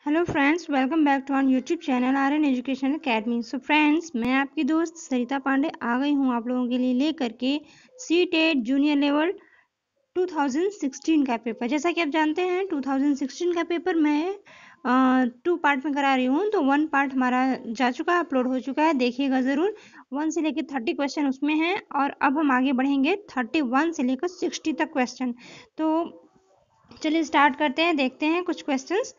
Hello friends, welcome back to our YouTube channel Aryan education academy. So friends, मैं आपकी दोस्त सरिता पांडे आ गई हूँ आप लोगों के लिए लेकर के सी-टेट जूनियर लेवल 2016 का पेपर। जैसा कि आप जानते हैं 2016 का पेपर मैं 2 पार्ट में करा रही हूँ। तो 1 पार्ट हमारा जा चुका है, अपलोड हो चुका है, देखिएगा ज़रूर। 1 से लेकर 30 क्वेश्चन उसमें हैं और अब हम आगे बढ़ेंगे 31 से लेकर 60 तक क्वेश्चन। तो चलिए स्टार्ट करते हैं, देखते हैं कुछ क्वेश्चंस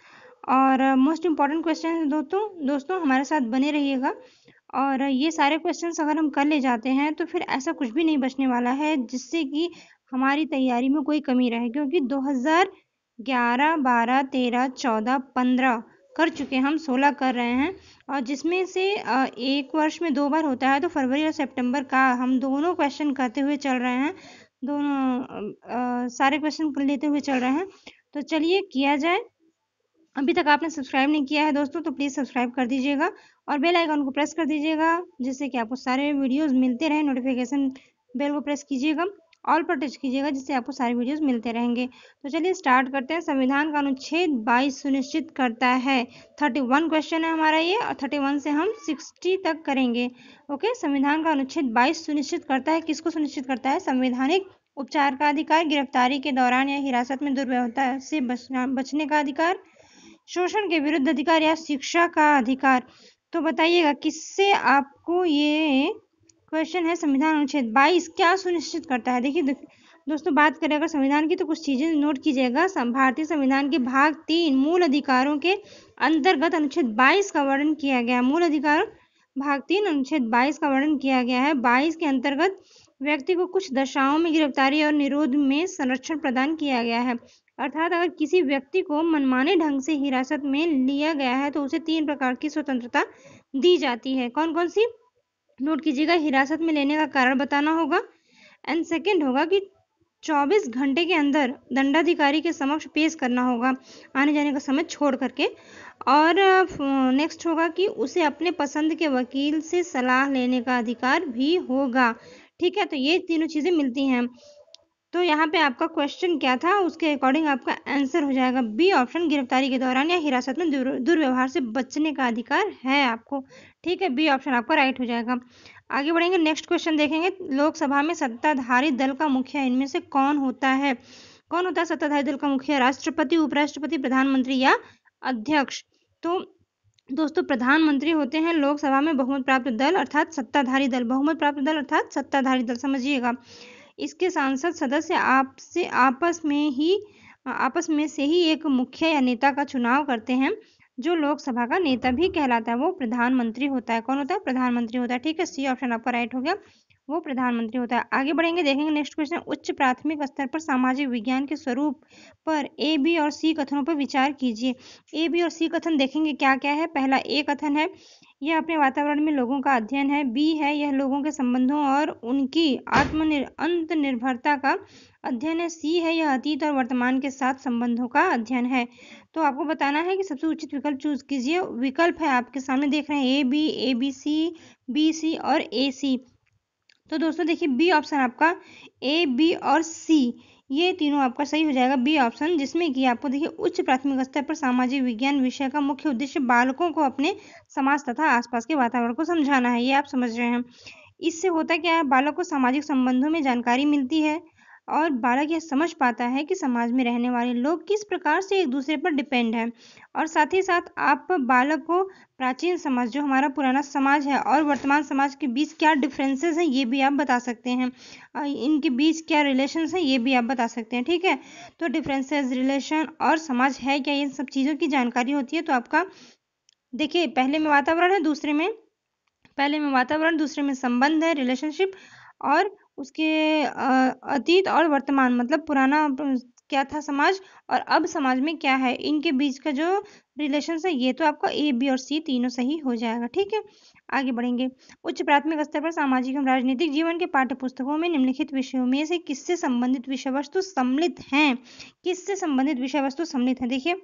और मोस्ट इम्पॉर्टेंट क्वेश्चन है दोस्तों हमारे साथ बने रहिएगा। और ये सारे क्वेश्चंस अगर हम कर ले जाते हैं तो फिर ऐसा कुछ भी नहीं बचने वाला है जिससे कि हमारी तैयारी में कोई कमी रहे, क्योंकि 2011, 12, 13, 14, 15 कर चुके, हम 16 कर रहे हैं। और जिसमें से एक वर्ष में 2 बार होता है, तो फरवरी और सितंबर का हम दोनों क्वेश्चन करते हुए चल रहे हैं, दोनों सारे क्वेश्चन लेते हुए चल रहे हैं। तो चलिए किया जाए। अभी तक आपने सब्सक्राइब नहीं किया है दोस्तों तो प्लीज़ सब्सक्राइब कर दीजिएगा और बेल आइकन को प्रेस कर दीजिएगा, जिससे कि आपको सारे वीडियोस मिलते रहें। नोटिफिकेशन बेल को प्रेस कीजिएगा, ऑल पर टच कीजिएगा, जिससे आपको सारे वीडियोस मिलते रहेंगे। तो चलिए स्टार्ट करते हैं। संविधान का अनुच्छेद 22 सुनिश्चित करता है, 31 क्वेश्चन है हमारा ये, और 31 से हम 60 तक करेंगे। ओके, संविधान का अनुच्छेद 22 सुनिश्चित करता है, किसको सुनिश्चित करता है? संवैधानिक उपचार का अधिकार, गिरफ्तारी के दौरान या हिरासत में दुर्व्यवहार से बचने का अधिकार, शोषण के विरुद्ध अधिकार या शिक्षा का अधिकार। तो बताइएगा किससे आपको ये क्वेश्चन है। संविधान अनुच्छेद 22 क्या सुनिश्चित करता है? देखिए दोस्तों, बात करें अगर संविधान की तो कुछ चीजें नोट कीजिएगा। भारतीय संविधान के भाग 3 मूल अधिकारों के अंतर्गत अनुच्छेद 22 का वर्णन किया गया। मूल अधिकार भाग 3 अनुच्छेद 22 का वर्णन किया गया है। 22 के अंतर्गत व्यक्ति को कुछ दशाओं में गिरफ्तारी और निरोध में संरक्षण प्रदान किया गया है। अर्थात अगर किसी व्यक्ति को मनमाने ढंग से हिरासत में लिया गया है तो उसे 3 प्रकार की स्वतंत्रता दी जाती है। कौन कौन सी? नोट कीजिएगा। हिरासत में लेने का कारण बताना होगा, एंड सेकंड होगा कि 24 घंटे के अंदर दंडाधिकारी के समक्ष पेश करना होगा, आने जाने का समय छोड़ करके। और नेक्स्ट होगा कि उसे अपने पसंद के वकील से सलाह लेने का अधिकार भी होगा। ठीक है, तो ये तीनों चीजें मिलती हैं। तो यहाँ पे आपका क्वेश्चन क्या था, उसके अकॉर्डिंग आपका आंसर हो जाएगा बी ऑप्शन, गिरफ्तारी के दौरान या हिरासत में दुर्व्यवहार से बचने का अधिकार है आपको। ठीक है, बी ऑप्शन आपका राइट हो जाएगा। आगे बढ़ेंगे, नेक्स्ट क्वेश्चन देखेंगे। लोकसभा में सत्ताधारी दल का मुखिया इनमें से कौन होता है? कौन होता है सत्ताधारी दल का मुखिया? राष्ट्रपति, उपराष्ट्रपति, प्रधानमंत्री या अध्यक्ष? तो दोस्तों, प्रधानमंत्री होते हैं लोकसभा में बहुमत प्राप्त दल अर्थात सत्ताधारी दल। बहुमत प्राप्त दल अर्थात सत्ताधारी दल, समझिएगा। इसके सांसद सदस्य आपस में से ही एक मुखिया या नेता का चुनाव करते हैं, जो लोकसभा का नेता भी कहलाता है। वो प्रधानमंत्री होता है। कौन होता है? प्रधानमंत्री होता है। ठीक है, सी ऑप्शन आपका राइट हो गया, वो प्रधानमंत्री होता है। आगे बढ़ेंगे, देखेंगे नेक्स्ट क्वेश्चन। उच्च प्राथमिक स्तर पर सामाजिक विज्ञान के स्वरूप पर ए, बी और सी कथनों पर विचार कीजिए। ए, बी और सी कथन देखेंगे क्या क्या है। पहला ए कथन है, यह अपने वातावरण में लोगों का अध्ययन है। बी है, यह लोगों के संबंधों और उनकी आत्मनिर्भरता का अध्ययन है। सी है, यह अतीत और वर्तमान के साथ संबंधों का अध्ययन है। तो आपको बताना है कि सबसे उचित विकल्प चूज कीजिए। विकल्प है आपके सामने देख रहे हैं, A B C, B C और ए सी। तो दोस्तों देखिए, बी ऑप्शन आपका, ए, बी और सी, ये तीनों आपका सही हो जाएगा, बी ऑप्शन। जिसमें कि आपको देखिए, उच्च प्राथमिक स्तर पर सामाजिक विज्ञान विषय का मुख्य उद्देश्य बालकों को अपने समाज तथा आसपास के वातावरण को समझाना है। ये आप समझ रहे हैं। इससे होता क्या है, बालक को सामाजिक संबंधों में जानकारी मिलती है और बालक यह समझ पाता है कि समाज में रहने वाले लोग किस प्रकार से एक दूसरे पर डिपेंड है। और साथ ही साथ आप बालक को प्राचीन समाज, जो हमारा पुराना समाज है, और वर्तमान समाज के बीच क्या डिफरेंसेस हैं ये भी आप बता सकते हैं। इनके बीच क्या रिलेशंस हैं ये भी आप बता सकते हैं। ठीक है, तो डिफरेंसेस, रिलेशन और समाज है क्या, इन सब चीज़ों की जानकारी होती है। तो आपका देखिए, पहले में वातावरण है, दूसरे में संबंध है, रिलेशनशिप, और उसके अतीत और वर्तमान, मतलब पुराना क्या था समाज और अब समाज में क्या है, इनके बीच का जो रिलेशन है, ये तो आपका ए, बी और सी तीनों सही हो जाएगा। ठीक है, आगे बढ़ेंगे। उच्च प्राथमिक स्तर पर सामाजिक एवं राजनीतिक जीवन के पाठ्य पुस्तकों में निम्नलिखित विषयों में से किससे संबंधित विषय वस्तु सम्मिलित हैं? किससे संबंधित विषय वस्तु सम्मिलित है? देखिए,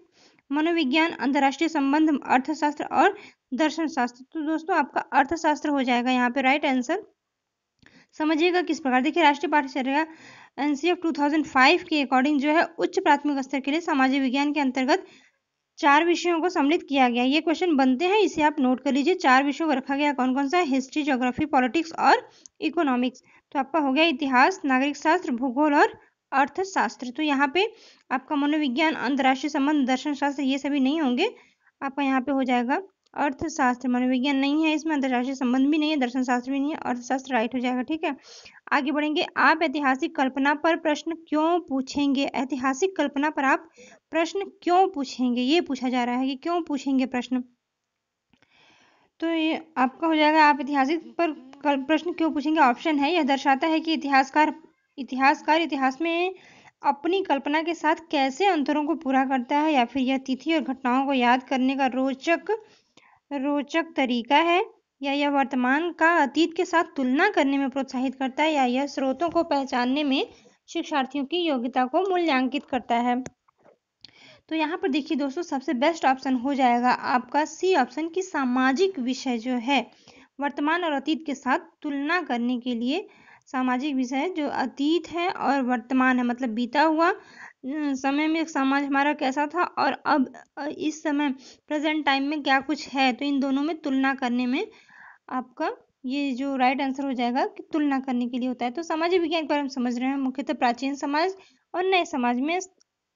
मनोविज्ञान, अंतर्राष्ट्रीय संबंध, अर्थशास्त्र और दर्शन शास्त्र। तो दोस्तों आपका अर्थशास्त्र हो जाएगा यहाँ पे राइट आंसर। समझिएगा किस प्रकार। देखिए, राष्ट्रीय पाठ्यचर्या एनसीएफ 2005 के अकॉर्डिंग जो है, उच्च प्राथमिक स्तर के लिए सामाजिक विज्ञान के अंतर्गत 4 विषयों को सम्मिलित किया गया। ये क्वेश्चन बनते हैं, इसे आप नोट कर लीजिए। 4 विषयों को रखा गया, कौन कौन सा? हिस्ट्री, ज्योग्राफी, पॉलिटिक्स और इकोनॉमिक्स। तो आपका हो गया इतिहास, नागरिक शास्त्र, भूगोल और अर्थशास्त्र। तो यहाँ पे आपका मनोविज्ञान, अंतर्राष्ट्रीय संबंध, दर्शन शास्त्र ये सभी नहीं होंगे। आपका यहाँ पे हो जाएगा अर्थशास्त्र। मनोविज्ञान नहीं है इसमें, अंतर्राष्ट्रीय संबंध भी नहीं है, दर्शन शास्त्र भी नहीं है, अर्थशास्त्र राइट हो जाएगा। ठीक है, आगे बढ़ेंगे। आप ऐतिहासिक कल्पना पर प्रश्न क्यों पूछेंगे? ऐतिहासिक कल्पना पर आप प्रश्न क्यों पूछेंगे, ये पूछा जा रहा है कि क्यों पूछेंगे प्रश्न। तो ये आपका हो जाएगा, आप ऐतिहासिक पर प्रश्न क्यों पूछेंगे। ऑप्शन है, यह दर्शाता है कि इतिहासकार इतिहास में अपनी कल्पना के साथ कैसे अंतरों को पूरा करता है, या फिर यह तिथि और घटनाओं को याद करने का रोचक तरीका है, या यह वर्तमान का अतीत के साथ तुलना करने में प्रोत्साहित करता है, या यह स्रोतों को पहचानने में शिक्षार्थियों की योग्यता को मूल्यांकित करता है। तो यहाँ पर देखिए दोस्तों, सबसे बेस्ट ऑप्शन हो जाएगा आपका सी ऑप्शन की सामाजिक विषय जो है, वर्तमान और अतीत के साथ तुलना करने के लिए सामाजिक विषय जो अतीत है और वर्तमान है, मतलब बीता हुआ समय में समाज हमारा कैसा था और अब इस समय प्रेजेंट टाइम में क्या कुछ है, तो इन दोनों में तुलना करने में आपका ये जो राइट आंसर हो जाएगा कि तुलना करने के लिए होता है। तो सामाजिक विज्ञान के बारे में समझ रहे हैं, मुख्यतः प्राचीन समाज और नए समाज में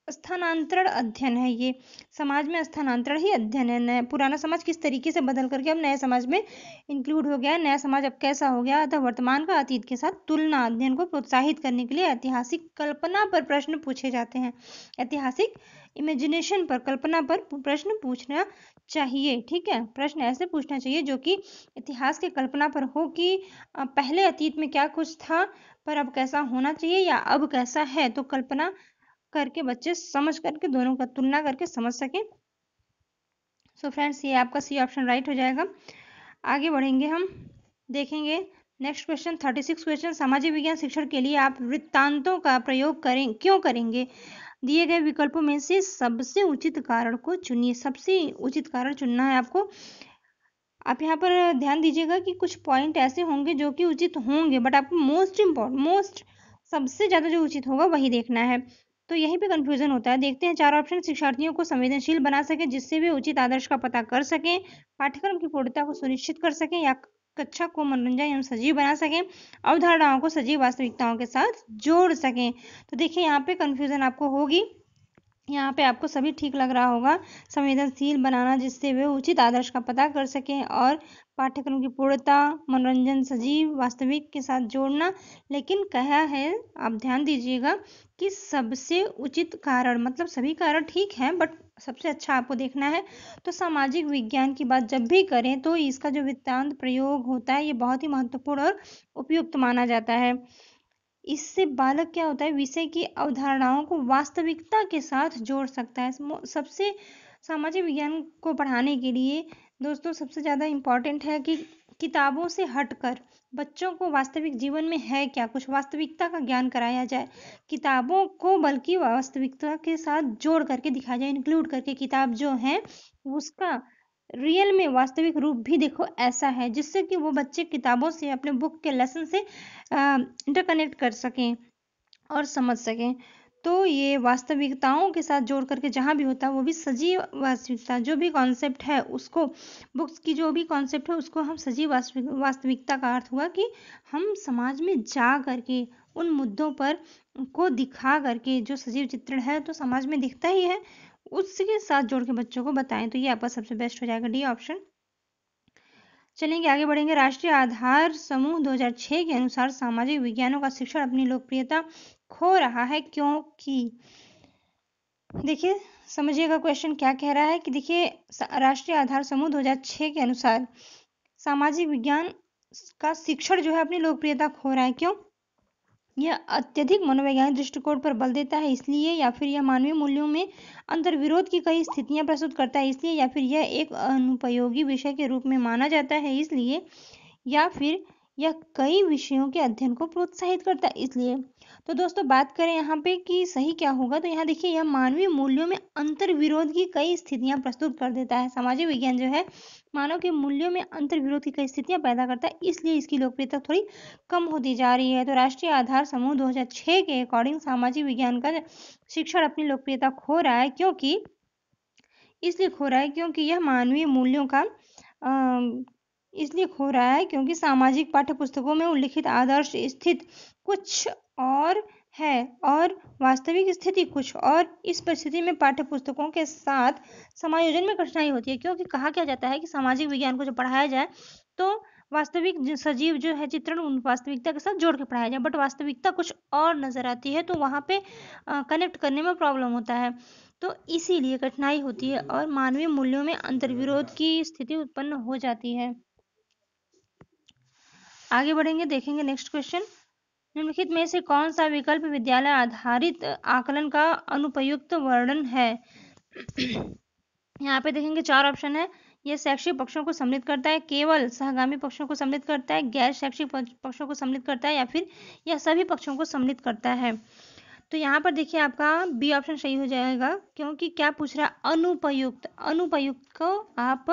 स्थानांतरण अध्ययन है। ये समाज में स्थानांतरण ही अध्ययन है। नया पुराना समाज किस तरीके से बदल करके अब नए समाज में इंक्लूड हो गया है, नया समाज अब कैसा हो गया, अतः वर्तमान का अतीत के साथ तुलना अध्ययन को प्रोत्साहित करने के लिए ऐतिहासिक कल्पना पर प्रश्न पूछे जाते हैं। ऐतिहासिक इमेजिनेशन पर, कल्पना पर प्रश्न पूछना चाहिए। ठीक है, प्रश्न ऐसे पूछना चाहिए जो कि इतिहास की कल्पना पर हो कि पहले अतीत में क्या कुछ था पर अब कैसा होना चाहिए या अब कैसा है, तो कल्पना करके बच्चे समझ करके दोनों का तुलना करके समझ सकें। सो फ्रेंड्स, ये आपका सी ऑप्शन राइट हो जाएगा। आगे बढ़ेंगे, हम देखेंगे नेक्स्ट क्वेश्चन 36 क्वेश्चन। सामाजिक विज्ञान शिक्षण के लिए आप वृत्तांतों का प्रयोग क्यों करेंगे? दिए गए विकल्पों में से सबसे उचित कारण को चुनिए। सबसे उचित कारण चुनना है आपको। आप यहाँ पर ध्यान दीजिएगा कि कुछ पॉइंट ऐसे होंगे जो कि उचित होंगे, बट आपको मोस्ट सबसे ज्यादा जो उचित होगा वही देखना है। तो यहीं पे कंफ्यूजन होता है। देखते हैं 4 ऑप्शन। शिक्षार्थियों को संवेदनशील बना सके जिससे वे उचित आदर्श का पता कर सकें, पाठ्यक्रम की पूर्णता को सुनिश्चित कर सकें, या कक्षा को मनोरंजन एवं सजीव बना सकें, अवधारणाओं को सजीव वास्तविकताओं के साथ जोड़ सकें। तो देखिए यहाँ पे कंफ्यूजन आपको होगी, यहाँ पे आपको सभी ठीक लग रहा होगा। संवेदनशील बनाना जिससे वे उचित आदर्श का पता कर सकें, और पाठ्यक्रम की पूर्णता, मनोरंजन, सजीव वास्तविक के साथ जोड़ना। लेकिन कहा है, आप ध्यान दीजिएगा कि सबसे उचित कारण, मतलब सभी कारण ठीक हैं बट सबसे अच्छा आपको देखना है। तो सामाजिक विज्ञान की बात जब भी करें तो इसका जो वृत्तांत प्रयोग होता है ये बहुत ही महत्वपूर्ण और उपयुक्त माना जाता है। इससे बालक क्या होता है, विषय की अवधारणाओं को वास्तविकता के साथ जोड़ सकता है। सबसे सामाजिक विज्ञान को पढ़ाने के लिए दोस्तों सबसे ज़्यादा इम्पॉर्टेंट है कि किताबों से हटकर बच्चों को वास्तविक जीवन में है क्या कुछ, वास्तविकता का ज्ञान कराया जाए। किताबों को बल्कि वास्तविकता के साथ जोड़ करके दिखाया जाए, इंक्लूड करके। किताब जो है उसका रियल में वास्तविक रूप भी देखो ऐसा है, जिससे कि वो बच्चे किताबों से, अपने बुक के लेसन से इंटरकनेक्ट कर सकें और समझ सकें। तो ये वास्तविकताओं के साथ जोड़ करके जहाँ भी होता है वो भी सजीव वास्तविकता, जो भी कॉन्सेप्ट है उसको, बुक्स की जो भी कॉन्सेप्ट है उसको हम सजीव वास्तविकता का अर्थ हुआ कि हम समाज में जा करके उन मुद्दों पर को दिखा करके, जो सजीव चित्रण है तो समाज में दिखता ही है, उसके साथ जोड़ के बच्चों को बताएं। तो ये आपका सबसे बेस्ट हो जाएगा, डी ऑप्शन। चलेंगे, आगे बढ़ेंगे। राष्ट्रीय आधार समूह 2006 के अनुसार सामाजिक विज्ञानों का शिक्षण अपनी लोकप्रियता खो रहा है क्योंकि, देखिए समझिएगा क्वेश्चन क्या कह रहा है कि देखिए राष्ट्रीय आधार समूह 2006 के अनुसार सामाजिक विज्ञान का शिक्षण जो है अपनी लोकप्रियता खो रहा है। क्यों? यह अत्यधिक मनोवैज्ञानिक दृष्टिकोण पर बल देता है इसलिए, या फिर यह मानवीय मूल्यों में अंतर्विरोध की कई स्थितियां प्रस्तुत करता है इसलिए, या फिर यह एक अनुपयोगी विषय के रूप में माना जाता है इसलिए, या फिर यह कई विषयों के अध्ययन को प्रोत्साहित करता है इसलिए। तो दोस्तों बात करें यहाँ पे कि सही क्या होगा, तो यहाँ देखिए यह मानवीय मूल्यों में अंतर्विरोध की कई स्थितियां प्रस्तुत कर देता है। सामाजिक विज्ञान जो है मानव के मूल्यों में अंतर्विरोध की कई स्थितियां पैदा करता है, इसलिए इसकी लोकप्रियता थोड़ी कम होती जा रही है। तो राष्ट्रीय आधार समूह 2006 के अकॉर्डिंग सामाजिक विज्ञान का शिक्षण अपनी लोकप्रियता खो रहा है क्योंकि इसलिए खो रहा है क्योंकि यह मानवीय मूल्यों का इसलिए खो रहा है क्योंकि सामाजिक पाठ्य पुस्तकों में उल्लिखित आदर्श स्थित कुछ और है और वास्तविक स्थिति कुछ और। इस परिस्थिति में पाठ्य पुस्तकों के साथ समायोजन में कठिनाई होती है, क्योंकि कहा क्या जाता है कि सामाजिक विज्ञान को जब पढ़ाया जाए तो वास्तविक सजीव जो है चित्रण उन वास्तविकता के साथ जोड़ के पढ़ाया जाए, बट वास्तविकता कुछ और नजर आती है, तो वहाँ पे कनेक्ट करने में प्रॉब्लम होता है, तो इसीलिए कठिनाई होती है और मानवीय मूल्यों में अंतर्विरोध की स्थिति उत्पन्न हो जाती है। आगे बढ़ेंगे, देखेंगे नेक्स्ट क्वेश्चन। निम्नलिखित में से कौन सा विकल्प विद्यालय आधारित आकलन का अनुपयुक्त वर्णन है? यहाँ पे देखेंगे 4 ऑप्शन है। यह शैक्षिक पक्षों को सम्मिलित करता है, केवल सहगामी पक्षों को सम्मिलित करता है, गैर शैक्षिक पक्षों को सम्मिलित करता है, या फिर यह सभी पक्षों को सम्मिलित करता है। तो यहाँ पर देखिए आपका बी ऑप्शन सही हो जाएगा, क्योंकि क्या पूछ रहा है? अनुपयुक्त। अनुपयुक्त को आप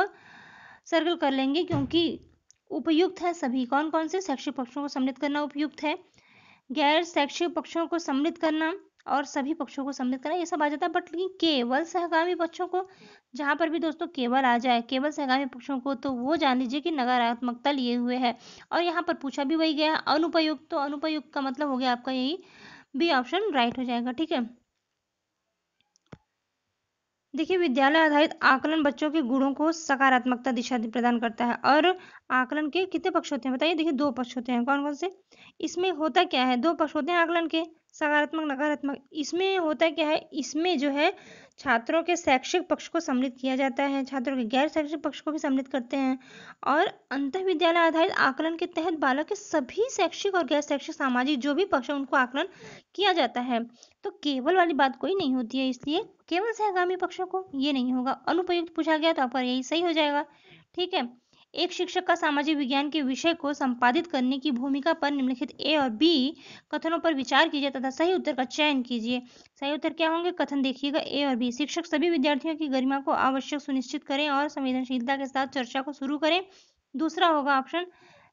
सर्कल कर लेंगे, क्योंकि उपयुक्त है सभी। कौन कौन से? शैक्षिक पक्षों को सम्मिलित करना उपयुक्त है, गैर शैक्षिक पक्षों को सम्मिलित करना और सभी पक्षों को सम्मिलित करना, ये सब आ जाता है। बट लेकिन केवल सहगामी पक्षों को, जहां पर भी दोस्तों केवल आ जाए, केवल सहगामी पक्षों को, तो वो जान लीजिए कि नकारात्मकता लिए हुए है। और यहाँ पर पूछा भी वही गया, अनुपयुक्त, तो अनुपयुक्त का मतलब हो गया आपका यही बी ऑप्शन राइट हो जाएगा। ठीक है, देखिए विद्यालय आधारित आकलन बच्चों के गुणों को सकारात्मकता दिशा प्रदान करता है। और आकलन के कितने पक्ष होते हैं बताइए? देखिए 2 पक्ष होते हैं। कौन कौन से? इसमें होता क्या है? 2 पक्ष होते हैं आकलन के, सकारात्मक नकारात्मक। इसमें होता क्या है? इसमें जो है छात्रों के शैक्षिक पक्ष को सम्मिलित किया जाता है, छात्रों के गैर शैक्षिक पक्ष को भी सम्मिलित करते हैं। और अंतःविद्यालय आधारित आकलन के तहत बालक के सभी शैक्षिक और गैर शैक्षिक सामाजिक जो भी पक्ष है उनको आकलन किया जाता है। तो केवल वाली बात कोई नहीं होती है, इसलिए केवल सहगामी पक्षों को ये नहीं होगा। अनुपयुक्त पूछा गया तो आपका यही सही हो जाएगा। ठीक है, एक शिक्षक का सामाजिक विज्ञान के विषय को संपादित करने की भूमिका पर निम्नलिखित ए और बी कथनों पर विचार कीजिए तथा सही उत्तर का चयन कीजिए। सही उत्तर क्या होंगे? कथन देखिएगा ए और बी। शिक्षक सभी विद्यार्थियों की गरिमा को आवश्यक सुनिश्चित करें और संवेदनशीलता के साथ चर्चा को शुरू करें। दूसरा होगा ऑप्शन,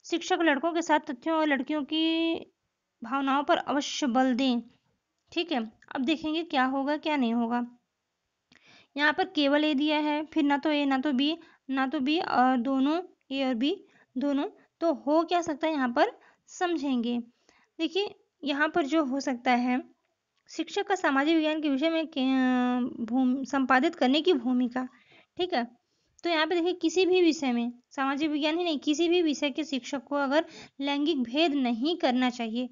शिक्षक लड़कों के साथ तथ्यों और लड़कियों की भावनाओं पर अवश्य बल दें। ठीक है, अब देखेंगे क्या होगा क्या नहीं होगा। यहाँ पर केवल ए दिया है, फिर ना तो ए ना तो बी, ना तो बी, और दोनों ए और बी दोनों, तो हो क्या सकता है यहाँ पर समझेंगे। देखिए यहाँ पर जो हो सकता है, शिक्षक का सामाजिक विज्ञान के विषय में संपादित करने की भूमिका। ठीक है, तो यहाँ पे देखिए किसी भी विषय में, सामाजिक विज्ञान ही नहीं, किसी भी विषय के शिक्षक को अगर लैंगिक भेद नहीं करना चाहिए।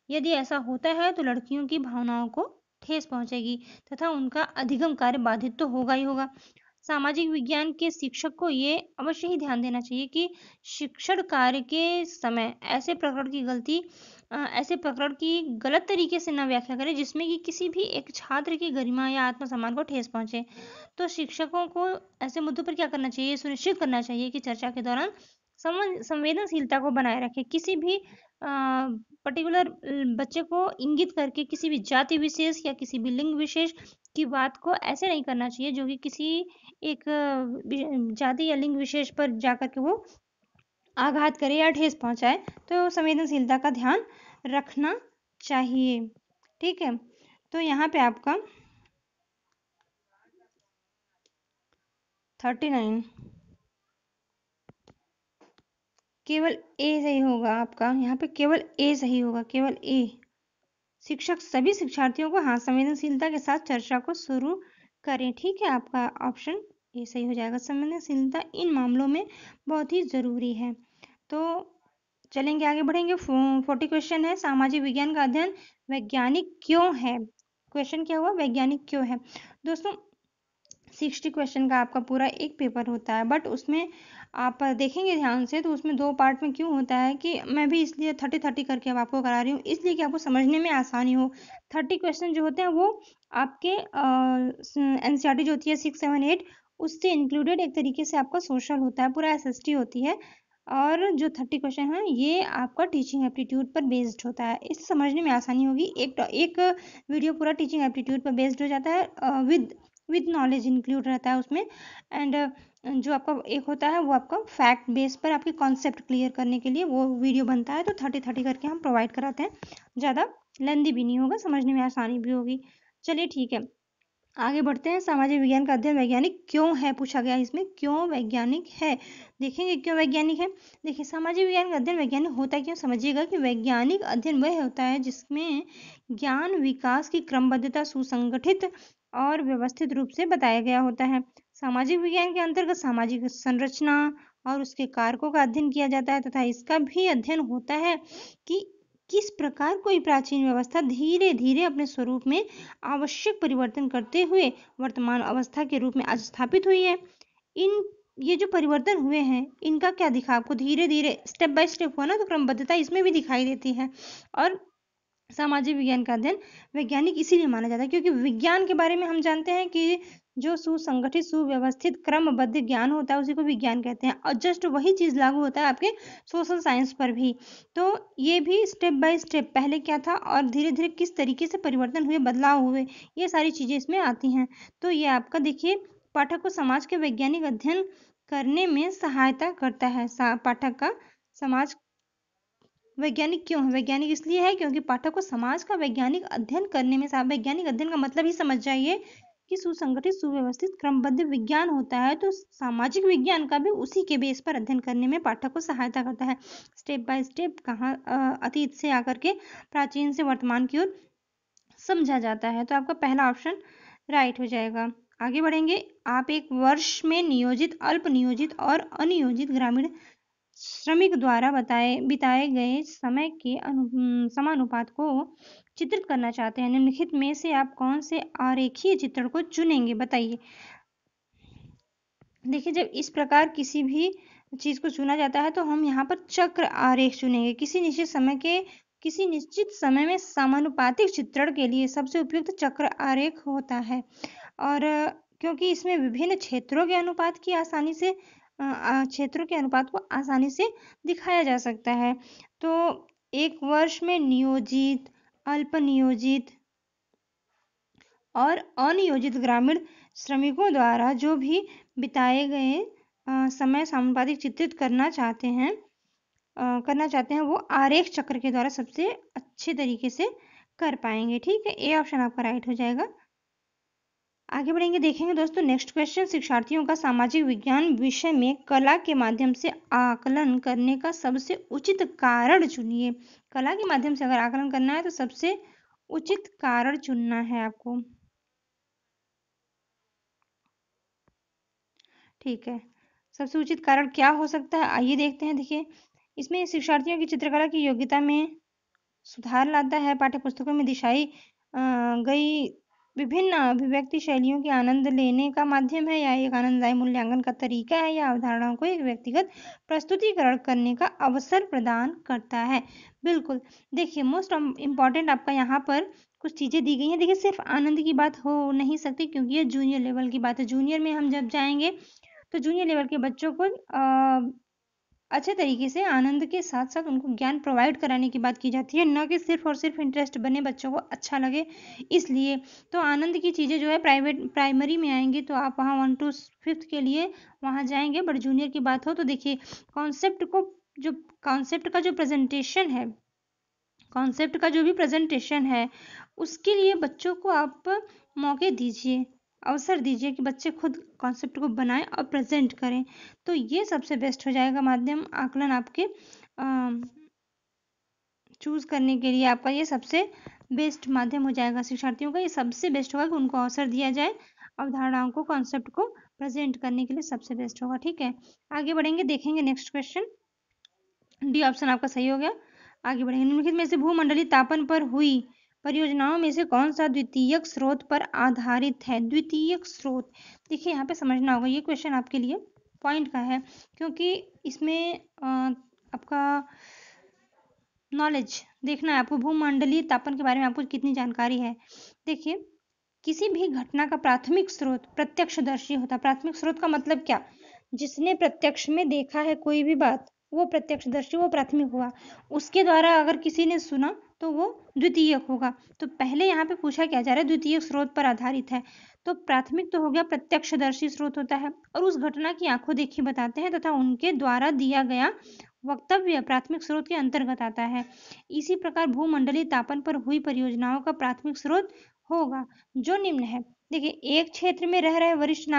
यदि ऐसा होता है तो लड़कियों की भावनाओं को ठेस पहुंचेगी तथा उनका अधिगम कार्य बाधित तो होगा ही होगा। सामाजिक विज्ञान के शिक्षक को ये अवश्य ही ध्यान देना चाहिए कि शिक्षण कार्य के समय ऐसे प्रकरण की गलत तरीके से न व्याख्या करें जिसमें कि किसी भी एक छात्र की गरिमा या आत्मसम्मान को ठेस पहुंचे। तो शिक्षकों को ऐसे मुद्दों पर क्या करना चाहिए? सुनिश्चित करना चाहिए कि चर्चा के दौरान संवेदनशीलता को बनाए रखें। किसी भी पर्टिकुलर बच्चे को इंगित करके किसी भी जाति विशेष या किसी भी लिंग विशेष की बात को ऐसे नहीं करना चाहिए जो कि किसी एक जाति या लिंग विशेष पर जाकर के वो आघात करे या ठेस पहुंचाए। तो संवेदनशीलता का ध्यान रखना चाहिए। ठीक है, तो यहाँ पे आपका 39 केवल ए सही होगा आपका। यहाँ पे केवल ए सही होगा, केवल ए। शिक्षक सभी शिक्षार्थियों को हाँ संवेदनशीलता के साथ चर्चा को शुरू करें। ठीक है, आपका ऑप्शन ए सही हो जाएगा। संवेदनशीलता इन मामलों में बहुत ही जरूरी है। तो चलेंगे आगे बढ़ेंगे। 40 क्वेश्चन है, सामाजिक विज्ञान का अध्ययन वैज्ञानिक क्यों है? क्वेश्चन क्या हुआ? वैज्ञानिक क्यों है। दोस्तों 60 क्वेश्चन का आपका पूरा एक पेपर होता है, बट उसमें आप देखेंगे ध्यान से तो उसमें 2 पार्ट में क्यों होता है कि मैं भी इसलिए 30 करके अब आपको करा रही हूँ, इसलिए कि आपको समझने में आसानी हो। 30 क्वेश्चन जो होते हैं वो आपके एनसीईआरटी जो होती है 6, 7, 8 उससे इंक्लूडेड एक तरीके से आपका सोशल होता है, पूरा एसएसटी होती है। और जो 30 क्वेश्चन है ये आपका टीचिंग एप्टीट्यूड पर बेस्ड होता है, इससे समझने में आसानी होगी। एक वीडियो पूरा टीचिंग एप्टीट्यूड पर बेस्ड हो जाता है, विद नॉलेज इंक्लूड रहता है उसमें। एंड जो आपका एक होता है वो आपका फैक्ट बेस पर आपके कॉन्सेप्ट क्लियर करने के लिए वो वीडियो बनता है। तो 30 करके हम प्रोवाइड कराते हैं, ज़्यादा लेंदी भी नहीं होगा, समझने में आसानी भी होगी। चलिए ठीक है, आगे बढ़ते हैं। सामाजिक विज्ञान का अध्ययन वैज्ञानिक क्यों है, पूछा गया इसमें, क्यों वैज्ञानिक है। देखेंगे क्यों वैज्ञानिक है। देखिए, सामाजिक विज्ञान का अध्ययन वैज्ञानिक होता है क्यों, समझिएगा कि वैज्ञानिक अध्ययन वह होता है जिसमें ज्ञान विकास की क्रमबद्धता सुसंगठित और व्यवस्थित रूप से बताया गया होता है। सामाजिक विज्ञान के अंतर्गत सामाजिक संरचना और उसके कारकों का अध्ययन किया जाता है तथा इसका भी अध्ययन होता है कि किस प्रकार कोई प्राचीन व्यवस्था धीरे धीरे अपने स्वरूप में आवश्यक परिवर्तन करते हुए वर्तमान अवस्था के रूप में आज स्थापित हुई है। ये जो परिवर्तन हुए हैं इनका क्या दिखा आपको, धीरे धीरे स्टेप बाय स्टेप हुआ ना, तो क्रमबद्धता इसमें भी दिखाई देती है। और सामाजिक विज्ञान का अध्ययन वैज्ञानिक इसीलिए माना जाता है क्योंकि विज्ञान के बारे में हम जानते हैं कि जो सुसंगठित सुव्यवस्थित क्रमबद्ध ज्ञान होता है उसी को विज्ञान कहते हैं, और जस्ट वही चीज लागू होता है आपके सोशल साइंस पर भी। तो ये भी स्टेप बाय स्टेप पहले क्या था और धीरे धीरे किस तरीके से परिवर्तन हुए, बदलाव हुए, ये सारी चीजें इसमें आती हैं। तो ये आपका देखिए, पाठक को समाज के वैज्ञानिक अध्ययन करने में सहायता करता है। पाठक का समाज वैज्ञानिक क्यों है, वैज्ञानिक इसलिए है क्योंकि पाठक को समाज का वैज्ञानिक अध्ययन करने में, वैज्ञानिक अध्ययन का मतलब ही समझ जाइए कि सुसंगठित सुव्यवस्थित क्रमबद्ध विज्ञान होता है, तो सामाजिक विज्ञान का भी उसी के बेस पर अध्ययन करने में पाठक को सहायता करता है। स्टेप बाय स्टेप कहाँ अतीत से आकर के प्राचीन से वर्तमान की ओर समझा जाता है। तो आपका पहला ऑप्शन राइट हो जाएगा। आगे बढ़ेंगे। आप एक वर्ष में नियोजित, अल्प नियोजित और अनियोजित ग्रामीण श्रमिक द्वारा बिताए गए समय के समानुपात को चित्रित करना चाहते हैं। निम्नलिखित में से आप कौन से आरेखीय चित्रण को चुनेंगे, बताइए। देखिए, जब इस प्रकार किसी भी चीज को चुना जाता है तो हम यहाँ पर चक्र आरेख चुनेंगे। किसी निश्चित समय में समानुपातिक चित्रण के लिए सबसे उपयुक्त चक्र आरेख होता है, और क्योंकि इसमें विभिन्न क्षेत्रों के अनुपात को आसानी से दिखाया जा सकता है। तो एक वर्ष में नियोजित, अल्प नियोजित और अनियोजित ग्रामीण श्रमिकों द्वारा जो भी बिताए गए समय समानुपातिक चित्रित करना चाहते हैं वो आरेख चक्र के द्वारा सबसे अच्छे तरीके से कर पाएंगे। ठीक है, ए ऑप्शन आपका राइट हो जाएगा। आगे बढ़ेंगे, देखेंगे दोस्तों नेक्स्ट क्वेश्चन। शिक्षार्थियों का सामाजिक विज्ञान विषय में कला के माध्यम से आकलन करने का सबसे उचित कारण चुनिए। कला के माध्यम से अगर आकलन करना है तो सबसे उचित कारण चुनना है आपको। ठीक है, सबसे उचित कारण क्या हो सकता है, आइए देखते हैं। देखिए, इसमें शिक्षार्थियों की चित्रकला की योग्यता में सुधार लाता है। पाठ्य पुस्तकों में दिखाई गई विभिन्न अभिव्यक्ति शैलियों के आनंद लेने का माध्यम है, या एक आनंददायी मूल्यांकन का तरीका है, या अवधारणाओं को एक व्यक्तिगत प्रस्तुतिकरण करने का अवसर प्रदान करता है। बिल्कुल, देखिए मोस्ट इम्पॉर्टेंट आपका यहाँ पर कुछ चीजें दी गई हैं। देखिए, सिर्फ आनंद की बात हो नहीं सकती क्योंकि ये जूनियर लेवल की बात है। जूनियर में हम जब जाएंगे तो जूनियर लेवल के बच्चों को अच्छे तरीके से आनंद के साथ साथ उनको ज्ञान प्रोवाइड कराने की बात की जाती है, न कि सिर्फ और सिर्फ इंटरेस्ट बने, बच्चों को अच्छा लगे इसलिए। तो आनंद की चीज़ें जो है प्राइमरी में आएंगी तो आप वहाँ 1 to 5th के लिए वहाँ जाएंगे, बट जूनियर की बात हो तो देखिए कॉन्सेप्ट का जो भी प्रेजेंटेशन है उसके लिए बच्चों को आप मौके दीजिए, अवसर दीजिए कि बच्चे खुद कॉन्सेप्ट को बनाएं और प्रेजेंट करें। तो ये सबसे बेस्ट हो जाएगा माध्यम आकलन आपके चूज करने के लिए। आपका ये सबसे बेस्ट माध्यम हो जाएगा। शिक्षार्थियों का ये सबसे बेस्ट होगा कि उनको अवसर दिया जाए, अवधारणाओं को, कॉन्सेप्ट को प्रेजेंट करने के लिए सबसे बेस्ट होगा। ठीक है, आगे बढ़ेंगे, देखेंगे नेक्स्ट क्वेश्चन। डी ऑप्शन आपका सही हो गया। आगे बढ़ेंगे। निम्नलिखित में से भूमंडलीय तापन पर हुई परियोजनाओं में से कौन सा द्वितीयक स्रोत पर आधारित है। द्वितीयक स्रोत, देखिए यहाँ पे समझना होगा, ये क्वेश्चन आपके लिए पॉइंट का है क्योंकि इसमें आपका नॉलेज देखना है आपको, भूमंडलीय तापन के बारे में आपको कितनी जानकारी है। देखिए, किसी भी घटना का प्राथमिक स्रोत प्रत्यक्षदर्शी होता है। प्राथमिक स्रोत का मतलब क्या, जिसने प्रत्यक्ष में देखा है कोई भी बात, वो प्रत्यक्षदर्शी, वो प्राथमिक हुआ। उसके द्वारा अगर किसी ने सुना तो वो द्वितीयक होगा। तो पहले यहाँ पे पूछा क्या जा रहा है, द्वितीयक स्रोत पर आधारित है। तो प्राथमिक तो हो गया, प्रत्यक्षदर्शी स्रोत होता है और उस घटना की आंखों देखी बताते हैं तथा उनके द्वारा दिया गया वक्तव्य प्राथमिक स्रोत के अंतर्गत आता है। इसी प्रकार भूमंडलीय तापन पर हुई परियोजनाओं का प्राथमिक स्रोत होगा जो निम्न है। देखिए, एक क्षेत्र में रह रहे वरिष्ठ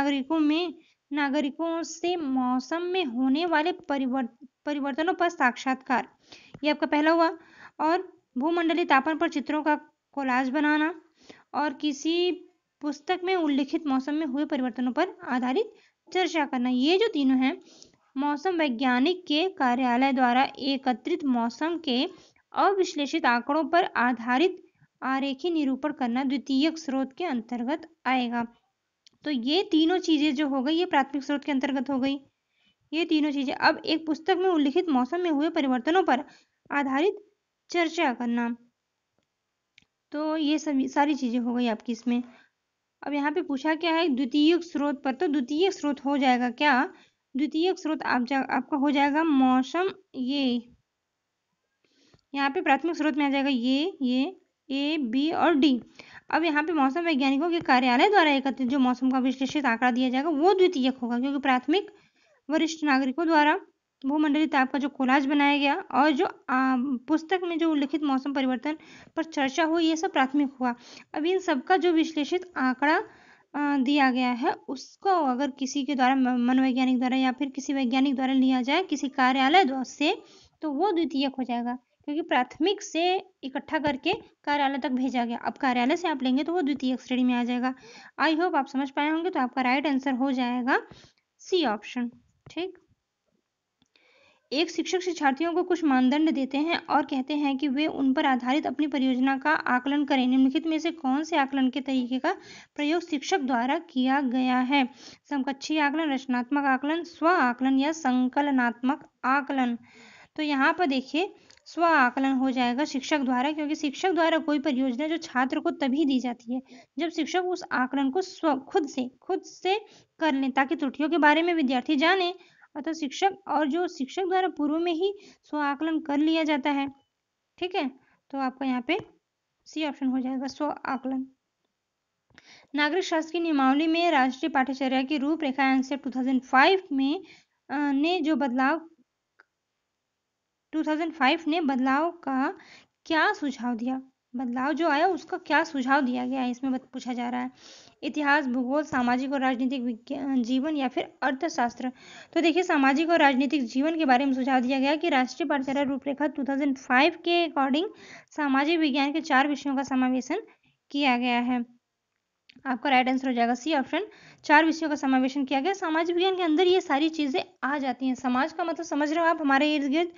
नागरिकों से मौसम में होने वाले परिवर्तनों पर साक्षात्कार, ये आपका पहला हुआ। और भूमंडलीय तापमान पर चित्रों का कोलाज बनाना और किसी पुस्तक में उल्लिखित मौसम में हुए परिवर्तनों पर आधारित चर्चा करना, ये जो तीनों हैं मौसम वैज्ञानिक के कार्यालय द्वारा एकत्रित मौसम के अविश्लेषित आंकड़ों पर आधारित आरेखी निरूपण करना द्वितीयक स्रोत के अंतर्गत आएगा। तो ये तीनों चीजें जो हो गई ये प्राथमिक स्रोत के अंतर्गत हो गई। ये तीनों चीजें अब एक पुस्तक में उल्लिखित मौसम में हुए परिवर्तनों पर आधारित चर्चा करना, तो ये सभी सारी चीजें हो गई आपकी इसमें। अब यहाँ पे पूछा क्या है द्वितीयक स्रोत पर, तो द्वितीयक स्रोत हो जाएगा क्या, द्वितीयक स्रोत आपका हो जाएगा मौसम, ये यहाँ पे प्राथमिक स्रोत में आ जाएगा ये ए बी और डी। अब यहाँ पे मौसम वैज्ञानिकों के कार्यालय द्वारा एकत्रित जो मौसम का विश्लेषित आंकड़ा दिया जाएगा वो द्वितीयक होगा, क्योंकि प्राथमिक वरिष्ठ नागरिकों द्वारा भूमंडलीय ताप का जो कोलाज बनाया गया और जो पुस्तक में जो उल्लिखित मौसम परिवर्तन पर चर्चा हुई ये सब प्राथमिक हुआ। अब इन सबका जो विश्लेषित आंकड़ा दिया गया है उसको अगर किसी के द्वारा मनोवैज्ञानिक द्वारा या फिर किसी वैज्ञानिक द्वारा लिया जाए किसी कार्यालय द्वारा से, तो वो द्वितीयक हो जाएगा, क्योंकि प्राथमिक से इकट्ठा करके कार्यालय तक भेजा गया। अब कार्यालय से आप लेंगे तो वो द्वितीयक श्रेणी में आ जाएगा। आई होप आप समझ पाए होंगे, तो आपका राइट आंसर हो जाएगा सी ऑप्शन। ठीक, एक शिक्षक शिक्षार्थियों को कुछ मानदंड देते हैं और कहते हैं कि वे उन पर आधारित अपनी परियोजना का आकलन करें। निम्नलिखित में से कौन से आकलन के तरीके का प्रयोग शिक्षक द्वारा किया गया है? समकक्षीय आकलन, रचनात्मक आकलन, स्व आकलन या संकलनात्मक आकलन। तो यहाँ पर देखिए स्व आकलन हो जाएगा शिक्षक द्वारा, क्योंकि शिक्षक द्वारा कोई परियोजना जो छात्र को तभी दी जाती है जब शिक्षक उस आकलन को खुद से कर लें, ताकि त्रुटियों के बारे में विद्यार्थी जाने। अतः शिक्षक और जो शिक्षक द्वारा पूर्व में ही स्व आकलन कर लिया जाता है। ठीक है, तो आपका यहाँ पे सी ऑप्शन हो जाएगा स्व आकलन। नागरिक शास्त्र की नियमावली में राष्ट्रीय पाठ्यचर्या की रूपरेखा एनसीईआरटी 2005 में ने जो बदलाव 2005 ने बदलाव का क्या सुझाव दिया? बदलाव जो आया उसका क्या सुझाव दिया गया है इसमें पूछा जा रहा है। इतिहास, भूगोल, सामाजिक और राजनीतिक जीवन या फिर अर्थशास्त्र। तो देखिए सामाजिक और राजनीतिक जीवन के बारे में सुझाव दिया गया कि राष्ट्रीय पाठ्यचर्या रूपरेखा 2005 के अकॉर्डिंग सामाजिक विज्ञान के 4 विषयों का समावेशन किया गया है। आपका राइट आंसर हो जाएगा सी ऑप्शन, 4 विषयों का समावेशन किया गया। सामाजिक विज्ञान के अंदर ये सारी चीजें आ जाती हैं। समाज का मतलब समझ रहे हो आप हमारे इर्द गिर्द,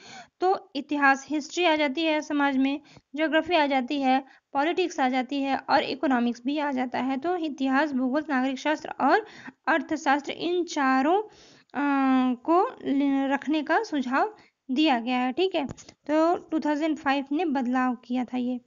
तो इतिहास हिस्ट्री आ जाती है समाज में, ज्योग्राफी आ जाती है, पॉलिटिक्स आ जाती है और इकोनॉमिक्स भी आ जाता है। तो इतिहास, भूगोल, नागरिक शास्त्र और अर्थशास्त्र इन चारों को रखने का सुझाव दिया गया है। ठीक है, तो 2005 ने बदलाव किया था, ये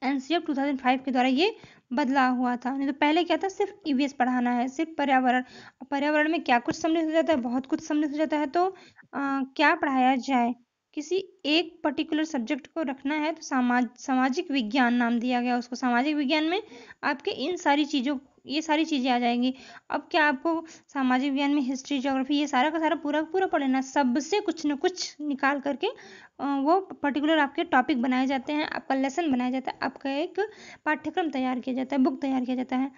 एनसीईआरटी 2005 के द्वारा ये बदलाव हुआ था। नहीं तो पहले क्या था, सिर्फ ईवीएस पढ़ाना है, सिर्फ पर्यावरण में क्या कुछ सम्मिलित हो जाता है, बहुत कुछ सम्मिलित हो जाता है। तो क्या पढ़ाया जाए, किसी एक पर्टिकुलर सब्जेक्ट को रखना है तो सामाजिक विज्ञान नाम दिया गया उसको। सामाजिक विज्ञान में आपके ये सारी चीजें आ जाएंगी। अब क्या आपको सामाजिक विज्ञान में हिस्ट्री, ज्योग्राफी ये सारा का सारा पूरा पढ़ लेना, सबसे कुछ न कुछ निकाल करके वो पर्टिकुलर आपके टॉपिक बनाए जाते हैं, आपका लेसन बनाया जाता है, आपका एक पाठ्यक्रम तैयार किया जाता है, बुक तैयार किया जाता है।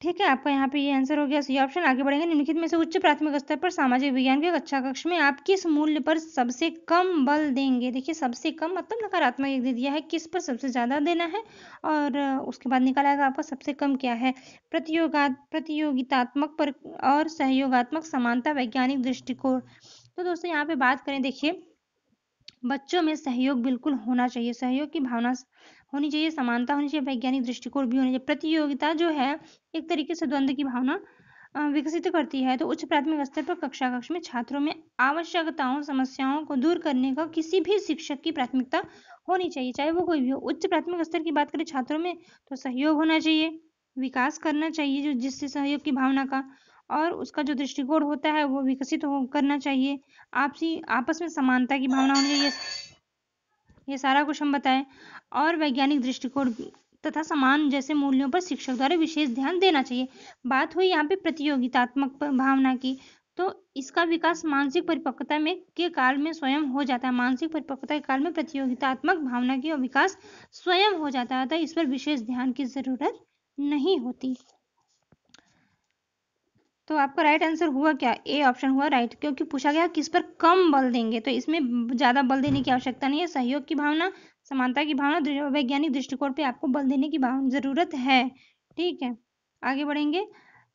ठीक है, आपका यहाँ पे ये आंसर हो गया सी ऑप्शन। आगे बढ़ेंगे। निम्नलिखित में से उच्च प्राथमिक स्तर पर सामाजिक विज्ञान के कक्षा कक्ष में आप किस मूल्य पर सबसे कम बल देंगे? देखिए सबसे कम मतलब नकारात्मक एक दे दिया है, किस पर सबसे ज्यादा देना है और उसके बाद निकाला आएगा आपका सबसे कम क्या है। प्रतियोगितात्मक पर और सहयोगात्मक समानता, वैज्ञानिक दृष्टिकोण। तो दोस्तों यहाँ पे बात करें, देखिए बच्चों में सहयोग बिल्कुल होना चाहिए, सहयोग की भावना होनी चाहिए, समानता होनी चाहिए, वैज्ञानिक दृष्टिकोण भी होनी चाहिए। प्रतियोगिता जो है एक तरीके से द्वंद्व की भावना विकसित करती है। तो उच्च प्राथमिक स्तर पर कक्षा कक्ष में छात्रों में आवश्यकताओं, समस्याओं को दूर करने का किसी भी शिक्षक की प्राथमिकता होनी चाहिए, चाहे वो कोई भी हो। उच्च प्राथमिक स्तर की बात करें छात्रों में, तो सहयोग होना चाहिए, विकास करना चाहिए जो जिससे सहयोग की भावना का, और उसका जो दृष्टिकोण होता है वो विकसित करना चाहिए। आपस में समानता की भावना होनी चाहिए, ये सारा कुछ हम बताएं। और वैज्ञानिक दृष्टिकोण तथा समान जैसे मूल्यों पर शिक्षक द्वारा विशेष ध्यान देना चाहिए। बात हुई यहाँ पे प्रतियोगितात्मक भावना की, तो इसका विकास मानसिक परिपक्वता में के काल में स्वयं हो जाता है। मानसिक परिपक्वता के काल में प्रतियोगितात्मक भावना की विकास स्वयं हो जाता है, इस पर विशेष ध्यान की जरूरत नहीं होती। तो आपका राइट आंसर हुआ क्या? ए ऑप्शन हुआ राइट, क्योंकि पूछा गया किस पर कम बल देंगे, तो इसमें ज़्यादा बल देने की आवश्यकता नहीं है। सहयोग की भावना, समानता की भावना, वैज्ञानिक दृष्टिकोण पे आपको बल देने की ज़रूरत है। ठीक है, आगे बढ़ेंगे।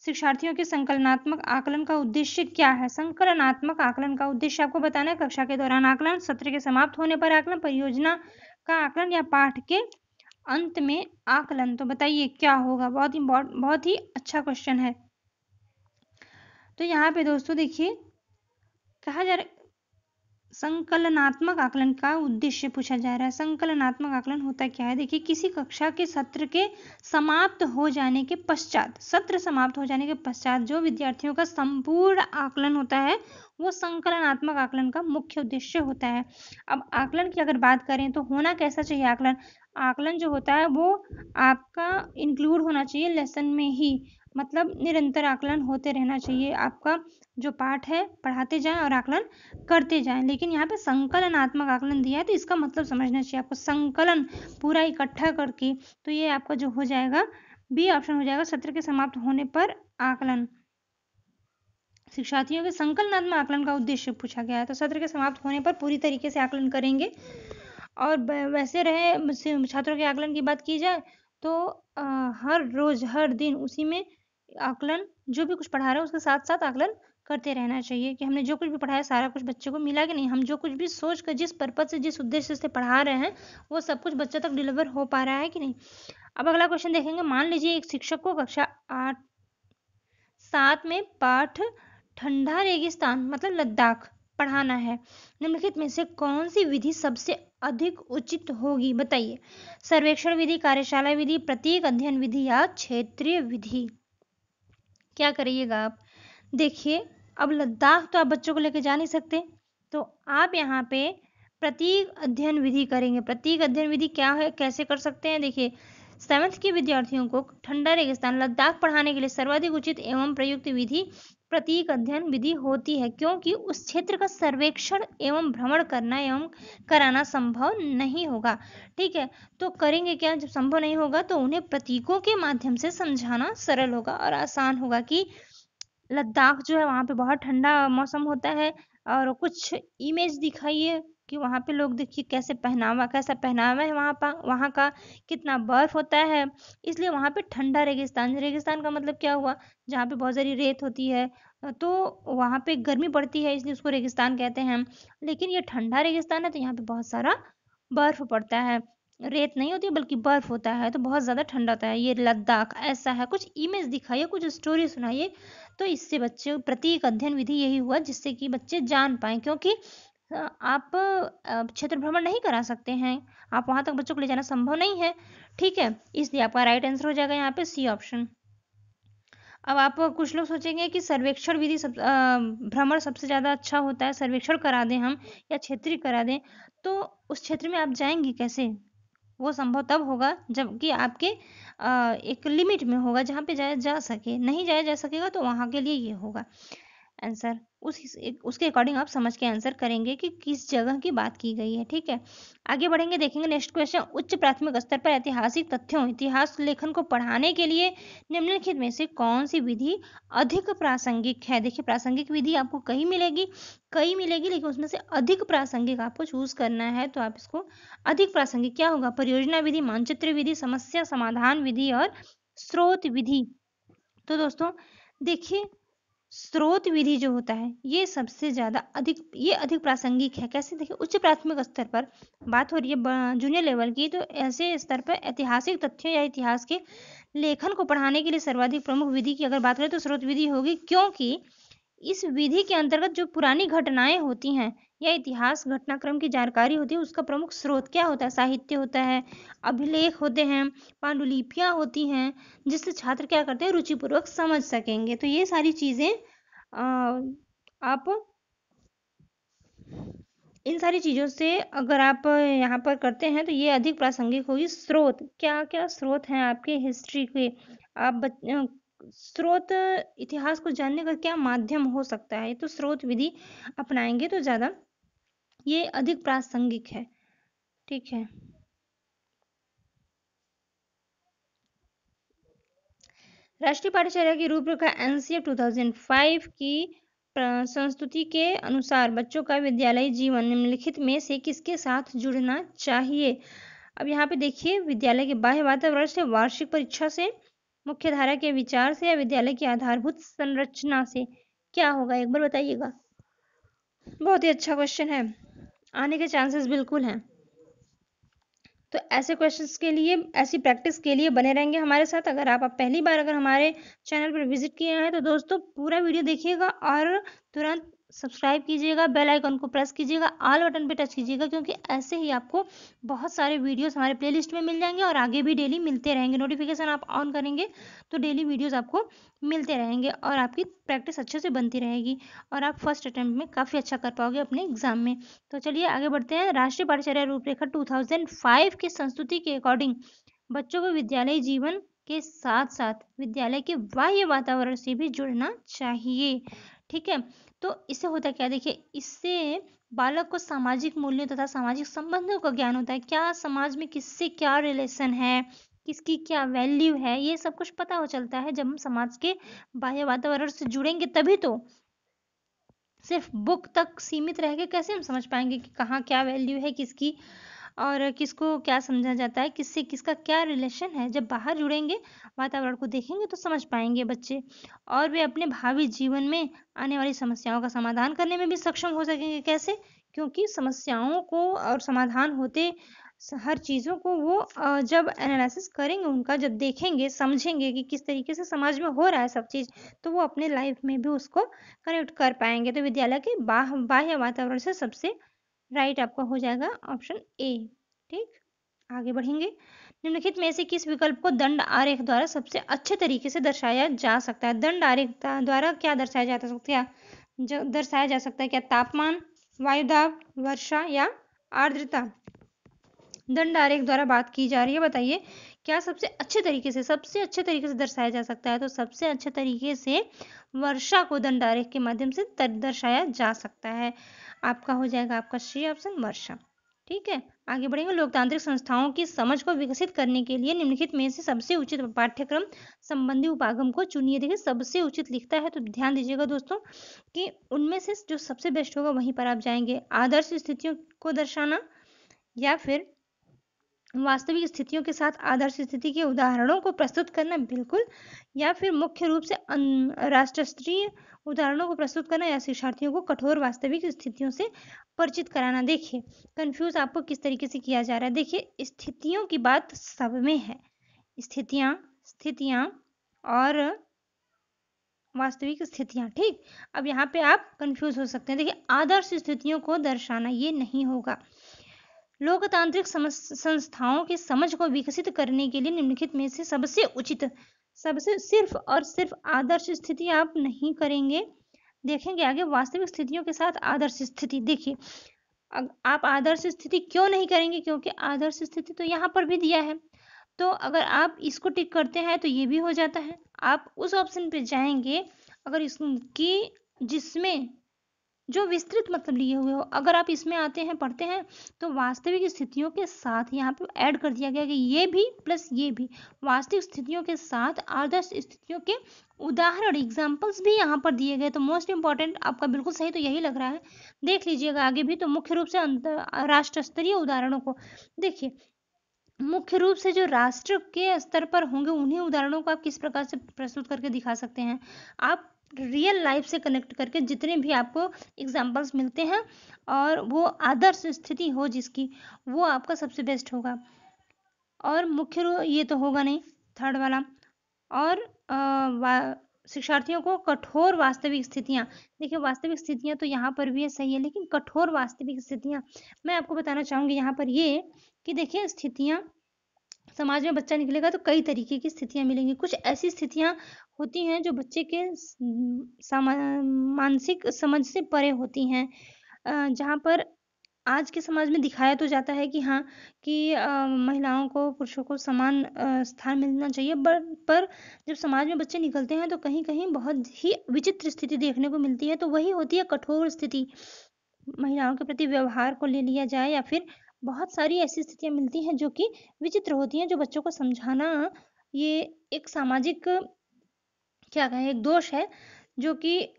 शिक्षार्थियों के संकलनात्मक आकलन का उद्देश्य क्या है? संकलनात्मक आकलन का उद्देश्य आपको बताना है कक्षा के दौरान आकलन, सत्र के समाप्त होने पर आकलन, परियोजना का आकलन या पाठ के अंत में आकलन। तो बताइए क्या होगा? बहुत ही अच्छा क्वेश्चन है। तो यहाँ पे दोस्तों देखिए कहा जा रहा संकलनात्मक आकलन का उद्देश्य पूछा जा रहा है। संकलनात्मक आकलन होता क्या है? देखिए किसी कक्षा के सत्र के समाप्त हो जाने के पश्चात, सत्र समाप्त हो जाने के पश्चात जो विद्यार्थियों का संपूर्ण आकलन होता है वो संकलनात्मक आकलन का मुख्य उद्देश्य होता है। अब आकलन की अगर बात करें तो होना कैसा चाहिए आकलन? आकलन जो होता है वो आपका इंक्लूड होना चाहिए लेसन में ही, मतलब निरंतर आकलन होते रहना चाहिए। आपका जो पाठ है पढ़ाते जाएं और आकलन करते जाएं। लेकिन यहाँ पे संकलनात्मक आकलन दिया है तो इसका मतलब समझना चाहिए आपको, संकलन पूरा इकट्ठा करके। तो ये आपका जो हो जाएगा बी ऑप्शन हो जाएगा, सत्र के समाप्त होने पर आकलन। शिक्षार्थियों के संकलनात्मक आकलन का उद्देश्य पूछा गया है, तो सत्र के समाप्त होने पर पूरी तरीके से आकलन करेंगे। और वैसे रहे छात्रों के आकलन की बात की जाए तो हर रोज हर दिन उसी में आकलन, जो भी कुछ पढ़ा रहे हैं उसके साथ साथ आकलन करते रहना चाहिए कि हमने जो कुछ भी पढ़ाया सारा कुछ बच्चे को मिला कि नहीं, हम जो कुछ भी सोच कर जिस पर्पज से जिस उद्देश्य से पढ़ा रहे हैं वो सब कुछ बच्चों तक डिलीवर हो पा रहा है कि नहीं। अब अगला क्वेश्चन देखेंगे। मान लीजिए एक शिक्षक को कक्षा 7 में पाठ ठंडा रेगिस्तान मतलब लद्दाख पढ़ाना है। निम्नलिखित में से कौन सी विधि सबसे अधिक उचित होगी? बताइए। सर्वेक्षण विधि, कार्यशाला विधि, प्रतीक अध्ययन विधि या क्षेत्रीय विधि? क्या करिएगा आप? देखिए अब लद्दाख तो आप बच्चों को लेकर जा नहीं सकते, तो आप यहाँ पे प्रतीक अध्ययन विधि करेंगे। प्रतीक अध्ययन विधि क्या है, कैसे कर सकते हैं? देखिए 7th के विद्यार्थियों को ठंडा रेगिस्तान लद्दाख पढ़ाने के लिए सर्वाधिक उचित एवं प्रयुक्त विधि प्रतीक अध्ययन विधि होती है, क्योंकि उस क्षेत्र का सर्वेक्षण एवं भ्रमण करना एवं कराना संभव नहीं होगा। ठीक है, तो करेंगे क्या? जब संभव नहीं होगा तो उन्हें प्रतीकों के माध्यम से समझाना सरल होगा और आसान होगा कि लद्दाख जो है वहाँ पे बहुत ठंडा मौसम होता है और कुछ इमेज दिखाइए कि वहाँ पे लोग देखिए कैसा पहनावा है वहाँ का कितना बर्फ होता है, इसलिए वहाँ पे ठंडा रेगिस्तान। रेगिस्तान का मतलब क्या हुआ? जहाँ पे बहुत सारी रेत होती है, तो वहाँ पे गर्मी पड़ती है इसलिए उसको रेगिस्तान कहते हैं। लेकिन ये ठंडा रेगिस्तान है तो यहाँ पे बहुत सारा बर्फ पड़ता है, रेत नहीं होती बल्कि बर्फ होता है, तो बहुत ज़्यादा ठंडा होता है। ये लद्दाख ऐसा है, कुछ इमेज दिखाइए, कुछ स्टोरी सुनाइए, तो इससे बच्चे प्रतीक अध्ययन विधि यही हुआ जिससे कि बच्चे जान पाए, क्योंकि आप क्षेत्र भ्रमण नहीं करा सकते हैं, आप वहां तक बच्चों को ले जाना संभव नहीं है। ठीक है, इसलिए आपका राइट आंसर हो जाएगा यहाँ पे सी ऑप्शन। अब आप कुछ लोग सोचेंगे कि सर्वेक्षण विधि भ्रमण सबसे ज़्यादा अच्छा होता है, सर्वेक्षण करा दें हम या क्षेत्रीय करा दें, तो उस क्षेत्र में आप जाएंगे कैसे? वो संभव तब होगा जबकि आपके एक लिमिट में होगा जहाँ पे जाया जा सके, नहीं जाया जा सकेगा तो वहाँ के लिए ये होगा आंसर। उसके अकॉर्डिंग आप समझ के आंसर करेंगे कि किस जगह की बात की गई है। ठीक है, आगे बढ़ेंगे, देखेंगे नेक्स्ट क्वेश्चन। उच्च प्राथमिक स्तर पर ऐतिहासिक तथ्यों इतिहास लेखन को पढ़ाने के लिए निम्नलिखित में से कौन सी विधि अधिक प्रासंगिक है? देखिए प्रासंगिक विधि आपको कई मिलेगी लेकिन उसमें से अधिक प्रासंगिक आपको चूज करना है, तो आप इसको अधिक प्रासंगिक क्या होगा? परियोजना विधि, मानचित्र विधि, समस्या समाधान विधि और स्रोत विधि। तो दोस्तों देखिए स्रोत विधि जो होता है ये सबसे ज्यादा अधिक प्रासंगिक है। कैसे? देखिए उच्च प्राथमिक स्तर पर बात हो रही है जूनियर लेवल की, तो ऐसे स्तर पर ऐतिहासिक तथ्यों या इतिहास के लेखन को पढ़ाने के लिए सर्वाधिक प्रमुख विधि की अगर बात करें तो स्रोत विधि होगी, क्योंकि इस विधि के अंतर्गत जो पुरानी घटनाएं होती हैं या इतिहास घटनाक्रम की जानकारी होती है उसका प्रमुख स्रोत क्या होता है? साहित्य होता है, अभिलेख होते हैं, पांडुलिपियां होती हैं, जिससे छात्र क्या करते हैं रुचिपूर्वक समझ सकेंगे। तो ये सारी चीजें आप इन सारी चीजों से अगर आप यहाँ पर करते हैं तो ये अधिक प्रासंगिक होगी। स्रोत क्या क्या स्रोत हैं आपके हिस्ट्री के? आप स्रोत इतिहास को जानने का क्या माध्यम हो सकता है? तो स्रोत विधि अपनाएंगे तो ज्यादा ये अधिक प्रासंगिक है। ठीक है, राष्ट्रीय पाठ्यचर्या की रूपरेखा एनसीएफ 2005 की संस्तुति के अनुसार बच्चों का विद्यालयी जीवन निम्नलिखित में से किसके साथ जुड़ना चाहिए। अब यहाँ पे देखिए, विद्यालय के बाह्य वातावरण से, वार्षिक परीक्षा से, मुख्य धारा के विचार से, या विद्यालय की आधारभूत संरचना से। क्या होगा, एक बार बताइएगा। बहुत ही अच्छा क्वेश्चन है, आने के चांसेस बिल्कुल हैं। तो ऐसे क्वेश्चंस के लिए, ऐसी प्रैक्टिस के लिए बने रहेंगे हमारे साथ। अगर पहली बार हमारे चैनल पर विजिट किए हैं तो दोस्तों पूरा वीडियो देखिएगा और तुरंत सब्सक्राइब कीजिएगा, बेल आइकन को प्रेस कीजिएगा, ऑल बटन पे टच कीजिएगा, क्योंकि ऐसे ही आपको बहुत सारे वीडियोस हमारे प्लेलिस्ट में मिल जाएंगे और आगे भी डेली मिलते रहेंगे। नोटिफिकेशन आप ऑन करेंगे तो डेली वीडियोस आपको मिलते रहेंगे और आपकी प्रैक्टिस अच्छे से बनती रहेगी और आप फर्स्ट अटेम्प्ट में काफ़ी अच्छा कर पाओगे अपने एग्जाम में। तो चलिए आगे बढ़ते हैं। राष्ट्रीय पाठ्यचर्या रूपरेखा 2005 की संस्तुति के अकॉर्डिंग बच्चों को विद्यालय जीवन के साथ साथ विद्यालय के बाह्य वातावरण से भी जुड़ना चाहिए। ठीक है, तो इससे होता क्या, देखिए, इससे बालक को सामाजिक मूल्यों तथा सामाजिक संबंधों का ज्ञान होता है। क्या समाज में किससे क्या रिलेशन है, किसकी क्या वैल्यू है, ये सब कुछ पता हो चलता है जब हम समाज के बाह्य वातावरण से जुड़ेंगे। तभी तो, सिर्फ बुक तक सीमित रह के कैसे हम समझ पाएंगे कि कहाँ क्या वैल्यू है किसकी और किसको क्या समझा जाता है, किससे किसका क्या रिलेशन है। जब बाहर जुड़ेंगे, वातावरण को देखेंगे तो समझ पाएंगे बच्चे, और वे अपने भावी जीवन में आने वाली समस्याओं का समाधान करने में भी सक्षम हो सकेंगे। कैसे? क्योंकि समस्याओं को और समाधान होते हर चीज़ों को वो जब एनालिसिस करेंगे, उनका जब देखेंगे, समझेंगे कि किस तरीके से समाज में हो रहा है सब चीज़, तो वो अपने लाइफ में भी उसको कनेक्ट कर पाएंगे। तो विद्यालय के बाह्य वातावरण से सबसे राइट आपका हो जाएगा ऑप्शन ए। ठीक, आगे बढ़ेंगे। निम्नलिखित में से किस विकल्प को दंड आरेख द्वारा सबसे अच्छे तरीके से दर्शाया जा सकता है। दंड आरेख द्वारा क्या दर्शाया जा सकता है, दर्शाया जा सकता है क्या, तापमान, वायुदाब, वर्षा या आर्द्रता। दंड आरेख द्वारा बात की जा रही है, बताइए क्या सबसे अच्छे तरीके से दर्शाया जा सकता है। तो सबसे अच्छे तरीके से वर्षा को दंड आरेख के माध्यम से दर्शाया जा सकता है। आपका हो जाएगा आपका सी ऑप्शन, वर्षा। ठीक है, आगे बढ़ेंगे। लोकतांत्रिक संस्थाओं की समझ को विकसित करने के लिए निम्नलिखित में से सबसे उचित पाठ्यक्रम संबंधी उपागम को चुनिए। देखिए, सबसे उचित लिखता है तो ध्यान दीजिएगा दोस्तों कि उनमें से जो सबसे बेस्ट होगा वहीं पर आप जाएंगे। आदर्श स्थितियों को दर्शाना, या फिर वास्तविक स्थितियों के साथ आदर्श स्थिति के उदाहरणों को प्रस्तुत करना, बिल्कुल, या फिर मुख्य रूप से राष्ट्रीय उदाहरणों को प्रस्तुत करना, या शिक्षार्थियों को कठोर वास्तविक स्थितियों से परिचित कराना। देखिए, कंफ्यूज आपको किस तरीके से किया जा रहा है। देखिए, स्थितियों की बात सब में है, स्थितियां और वास्तविक स्थितियां। ठीक, अब यहाँ पे आप कंफ्यूज हो सकते हैं। देखिए, आदर्श स्थितियों को दर्शाना ये नहीं होगा। लोकतांत्रिक संस्थाओं की समझ को विकसित करने के लिए निम्नलिखित में से सबसे उचित, सबसे सिर्फ और सिर्फ आदर्श स्थिति आप नहीं करेंगे। देखेंगे आगे वास्तविक स्थितियों के साथ आदर्श स्थिति। देखिए, आप आदर्श स्थिति क्यों नहीं करेंगे, क्योंकि आदर्श स्थिति तो यहाँ पर भी दिया है। तो अगर आप इसको टिक करते हैं तो ये भी हो जाता है। आप उस ऑप्शन पे जाएंगे अगर इसकी जिसमें जो विस्तृत मतलब लिए हुए हो, अगर आप इसमें आते हैं, पढ़ते हैं, तो वास्तविक स्थितियों के साथ यहाँ पे ऐड कर दिया गया कि ये भी प्लस ये भी, वास्तविक स्थितियों के साथ आदर्श स्थितियों के उदाहरण, एग्जाम्पल्स भी यहाँ पर दिए गए। तो मोस्ट इंपॉर्टेंट आपका बिल्कुल सही तो यही लग रहा है। देख लीजिएगा आगे भी, तो मुख्य रूप से राष्ट्र स्तरीय उदाहरणों को, देखिए, मुख्य रूप से जो राष्ट्र के स्तर पर होंगे उन्हीं उदाहरणों को आप किस प्रकार से प्रस्तुत करके दिखा सकते हैं। आप रियल लाइफ से कनेक्ट करके जितने भी आपको एग्जाम्पल्स मिलते हैं और वो आदर्श स्थिति हो जिसकी, वो आपका सबसे बेस्ट होगा। और मुख्य रूप ये तो होगा नहीं, थर्ड वाला। और शिक्षार्थियों को कठोर वास्तविक स्थितियां, देखिए वास्तविक स्थितियां तो यहाँ पर भी है, सही है, लेकिन कठोर वास्तविक स्थितियां मैं आपको बताना चाहूंगी यहाँ पर ये कि देखिए, स्थितियां, समाज में बच्चा निकलेगा तो कई तरीके की स्थितियां मिलेंगी। कुछ ऐसी स्थितियां होती हैं जो बच्चे के मानसिक समझ से परे होती हैं, जहाँ पर आज के समाज में दिखाया तो जाता है कि हाँ, कि महिलाओं को पुरुषों को समान स्थान मिलना चाहिए, पर जब समाज में बच्चे निकलते हैं तो कहीं कहीं बहुत ही विचित्र स्थिति देखने को मिलती है। तो वही होती है कठोर स्थिति। महिलाओं के प्रति व्यवहार को ले लिया जाए, या फिर बहुत सारी ऐसी स्थितियां मिलती हैं जो कि विचित्र होती हैं, जो बच्चों को समझाना ये एक सामाजिक क्या कहें, एक दोष है जो कि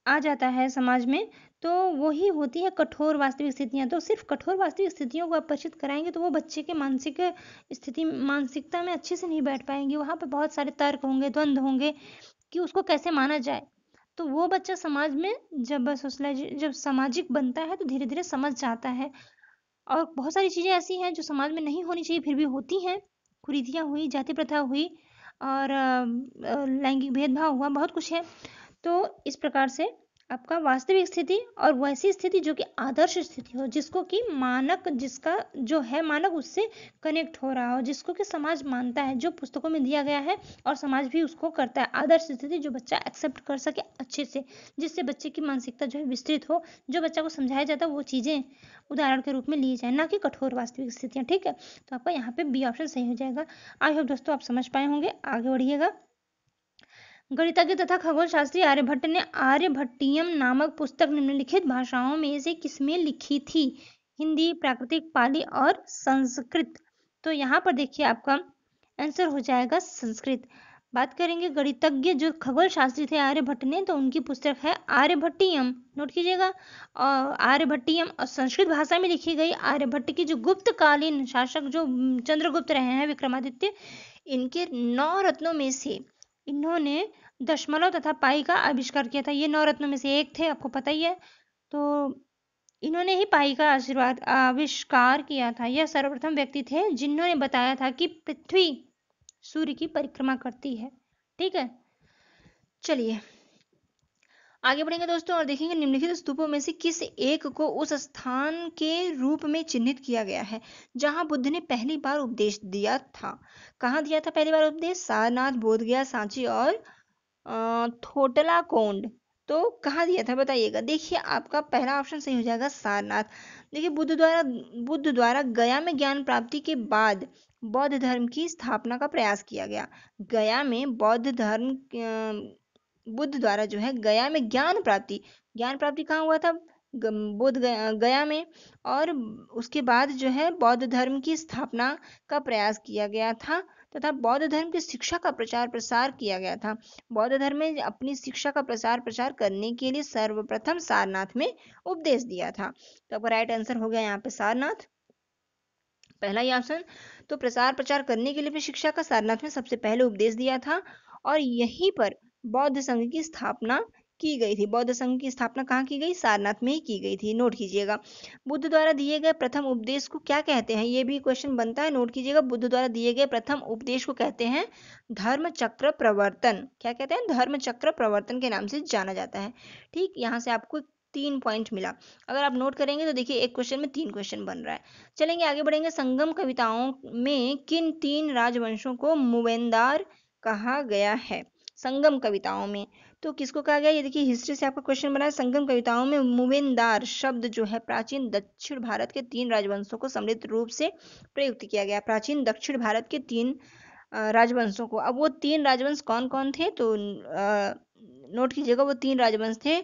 आ जाता है समाज में, तो वही होती है कठोर वास्तविक स्थितियाँ। तो सिर्फ कठोर वास्तविक स्थितियों को आप परिचित कराएंगे तो वो बच्चे के मानसिकता में अच्छे से नहीं बैठ पाएंगे। वहाँ पे बहुत सारे तर्क होंगे, द्वंद्व होंगे कि उसको कैसे माना जाए। तो वो बच्चा समाज में जब सामाजिक बनता है तो धीरे धीरे समझ जाता है। और बहुत सारी चीज़ें ऐसी हैं जो समाज में नहीं होनी चाहिए फिर भी होती हैं। कुरीतियाँ हुई, जाति प्रथा हुई, और लैंगिक भेदभाव हुआ, बहुत कुछ है। तो इस प्रकार से आपका वास्तविक स्थिति और वैसी स्थिति जो कि आदर्श स्थिति हो, जिसको कि मानक, जिसका जो है मानक उससे कनेक्ट हो रहा हो, जिसको कि समाज मानता है, जो पुस्तकों में दिया गया है और समाज भी उसको करता है। आदर्श स्थिति जो बच्चा एक्सेप्ट कर सके अच्छे से, जिससे बच्चे की मानसिकता जो है विस्तृत हो, जो बच्चा को समझाया जाता है वो चीज़ें उदाहरण के रूप में ली जाए, ना कि कठोर वास्तविक स्थितियाँ। ठीक है, तो आपका यहाँ पे बी ऑप्शन सही हो जाएगा। आई होप दोस्तों आप समझ पाए होंगे। आगे बढ़िएगा। गणितज्ञ तथा खगोल शास्त्री आर्यभट्ट ने आर्यभट्टियम नामक पुस्तक निम्नलिखित भाषाओं में से किसमें लिखी थी? हिंदी, प्राकृतिक, पाली और संस्कृत। तो यहाँ पर देखिए आपका आंसर हो जाएगा संस्कृत। बात करेंगे गणितज्ञ जो खगोल शास्त्री थे आर्यभट्ट ने, तो उनकी पुस्तक है आर्यभट्टियम, नोट कीजिएगा। और आर्यभट्टियम और संस्कृत भाषा में लिखी गई। आर्यभट्ट की जो गुप्तकालीन शासक जो चंद्रगुप्त रहे हैं, विक्रमादित्य, इनके 9 रत्नों में से इन्होंने दशमलव तथा पाई का आविष्कार किया था। ये 9 रत्नों में से एक थे, आपको पता ही है। तो इन्होंने ही पाई का आविष्कार किया था। यह सर्वप्रथम व्यक्ति थे जिन्होंने बताया था कि पृथ्वी सूर्य की परिक्रमा करती है। ठीक है, चलिए आगे बढ़ेंगे दोस्तों और देखेंगे निम्नलिखित स्तूपों में से किस एक को उस स्थान के रूप में चिन्हित किया गया है जहां बुद्ध ने पहली बार उपदेश दिया था। कहाँ दिया था पहली बार उपदेश? सारनाथ, बोधगया, सांची और थोटला कोंड। तो कहाँ दिया था बताइएगा। देखिए आपका पहला ऑप्शन सही हो जाएगा, सारनाथ। देखिए बुद्ध द्वारा गया में ज्ञान प्राप्ति के बाद बौद्ध धर्म की स्थापना का प्रयास किया गया। गया में बुद्ध द्वारा जो है गया में ज्ञान प्राप्ति कहाँ हुआ था? बोध गया में। और उसके बाद जो है बौद्ध धर्म की स्थापना का प्रयास किया गया था तथा बौद्ध धर्म की शिक्षा का प्रचार प्रसार किया गया था। बौद्ध धर्म में अपनी शिक्षा का प्रसार प्रचार करने के लिए सर्वप्रथम सारनाथ में उपदेश दिया था। तो आपका राइट आंसर हो गया यहाँ पे सारनाथ, पहला ही ऑप्शन। तो प्रसार प्रचार करने के लिए भी शिक्षा का सारनाथ में सबसे पहले उपदेश दिया था और यहीं पर बौद्ध संघ की स्थापना की गई थी। बौद्ध संघ की स्थापना कहाँ की गई? सारनाथ में ही की गई थी, नोट कीजिएगा। बुद्ध द्वारा दिए गए प्रथम उपदेश को क्या कहते हैं? ये भी क्वेश्चन बनता है, नोट कीजिएगा। बुद्ध द्वारा दिए गए प्रथम उपदेश को कहते हैं धर्म चक्र प्रवर्तन। क्या कहते हैं? धर्म चक्र प्रवर्तन के नाम से जाना जाता है। ठीक, यहाँ से आपको 3 पॉइंट मिला। अगर आप नोट करेंगे तो देखिए एक क्वेश्चन में 3 क्वेश्चन बन रहा है। चलेंगे आगे बढ़ेंगे। संगम कविताओं में किन 3 राजवंशों को मूवेंदार कहा गया है? संगम कविताओं में तो किसको कहा गया? ये देखिए हिस्ट्री से आपका क्वेश्चन बना है। संगम कविताओं में मूवेंदार शब्द जो है प्राचीन दक्षिण भारत के 3 राजवंशों को सम्मिलित रूप से प्रयुक्त किया गया। प्राचीन दक्षिण भारत के 3 राजवंशों को। अब वो 3 राजवंश कौन कौन थे? तो नोट कीजिएगा, वो 3 राजवंश थे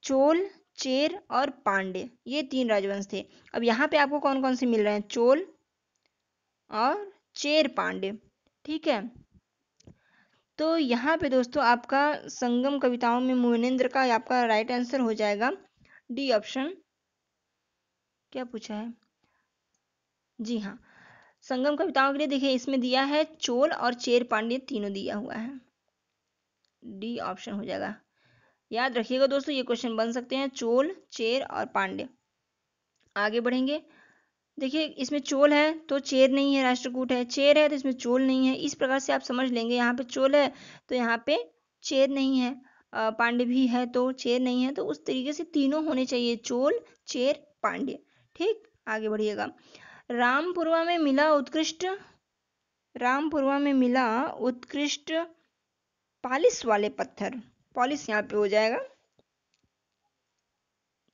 चोल, चेर और पांड्य। ये 3 राजवंश थे। अब यहाँ पे आपको कौन कौन से मिल रहे हैं? चोल और चेर, पांड्य। ठीक है, तो यहाँ पे दोस्तों आपका संगम कविताओं में मूवेनेंद्र का आपका राइट आंसर हो जाएगा डी ऑप्शन। क्या पूछा है? जी हाँ, संगम कविताओं के लिए देखिए इसमें दिया है चोल और चेर, पांड्य तीनों दिया हुआ है। डी ऑप्शन हो जाएगा। याद रखिएगा दोस्तों, ये क्वेश्चन बन सकते हैं चोल, चेर और पांड्य। आगे बढ़ेंगे। देखिए इसमें चोल है तो चेर नहीं है, राष्ट्रकूट है। चेर है तो इसमें चोल नहीं है। इस प्रकार से आप समझ लेंगे। यहाँ पे चोल है तो यहाँ पे चेर नहीं है। पांड्य भी है तो चेर नहीं है। तो उस तरीके से तीनों होने चाहिए, चोल, चेर, पांड्य। ठीक, आगे बढ़िएगा। रामपुरवा में मिला उत्कृष्ट पॉलिश वाले पत्थर। पॉलिश यहाँ पे हो जाएगा।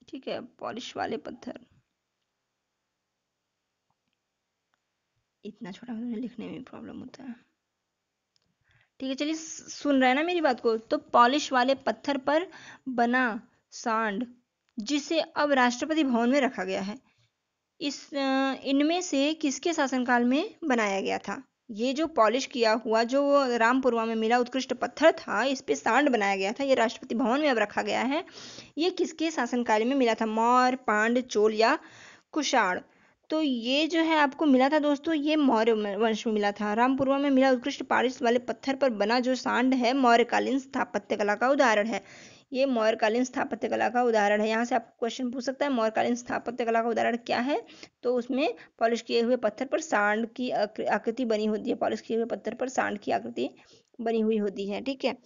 ठीक है, पॉलिश वाले पत्थर। इतना छोटा मुझे लिखने में प्रॉब्लम होता है। ठीक है, चलिए सुन रहे हैं ना मेरी बात को। तो पॉलिश वाले पत्थर पर बना सांड जिसे अब राष्ट्रपति भवन में रखा गया है, इनमें से किसके शासनकाल में बनाया गया था? ये जो पॉलिश किया हुआ जो रामपुरवा में मिला उत्कृष्ट पत्थर था, इस पे सांड बनाया गया था, ये राष्ट्रपति भवन में अब रखा गया है। ये किसके शासनकाल में मिला था? मौर्य, पांड्य, चोल या कुषाण? तो ये जो है आपको मिला था दोस्तों, ये मौर्य वंश में मिला था। रामपुरवा में मिला उत्कृष्ट पॉलिश वाले पत्थर पर बना जो सांड है, मौर्यकालीन स्थापत्य कला का उदाहरण है। ये मौर्यकालीन स्थापत्य कला का उदाहरण है। यहाँ से आपको क्वेश्चन पूछ सकता है, मौर्यकालीन स्थापत्य कला का उदाहरण क्या है? तो उसमें पॉलिश किए हुए पत्थर पर सांड की आकृति बनी होती है। पॉलिश किए हुए पत्थर पर सांड की आकृति बनी हुई होती है। ठीक है,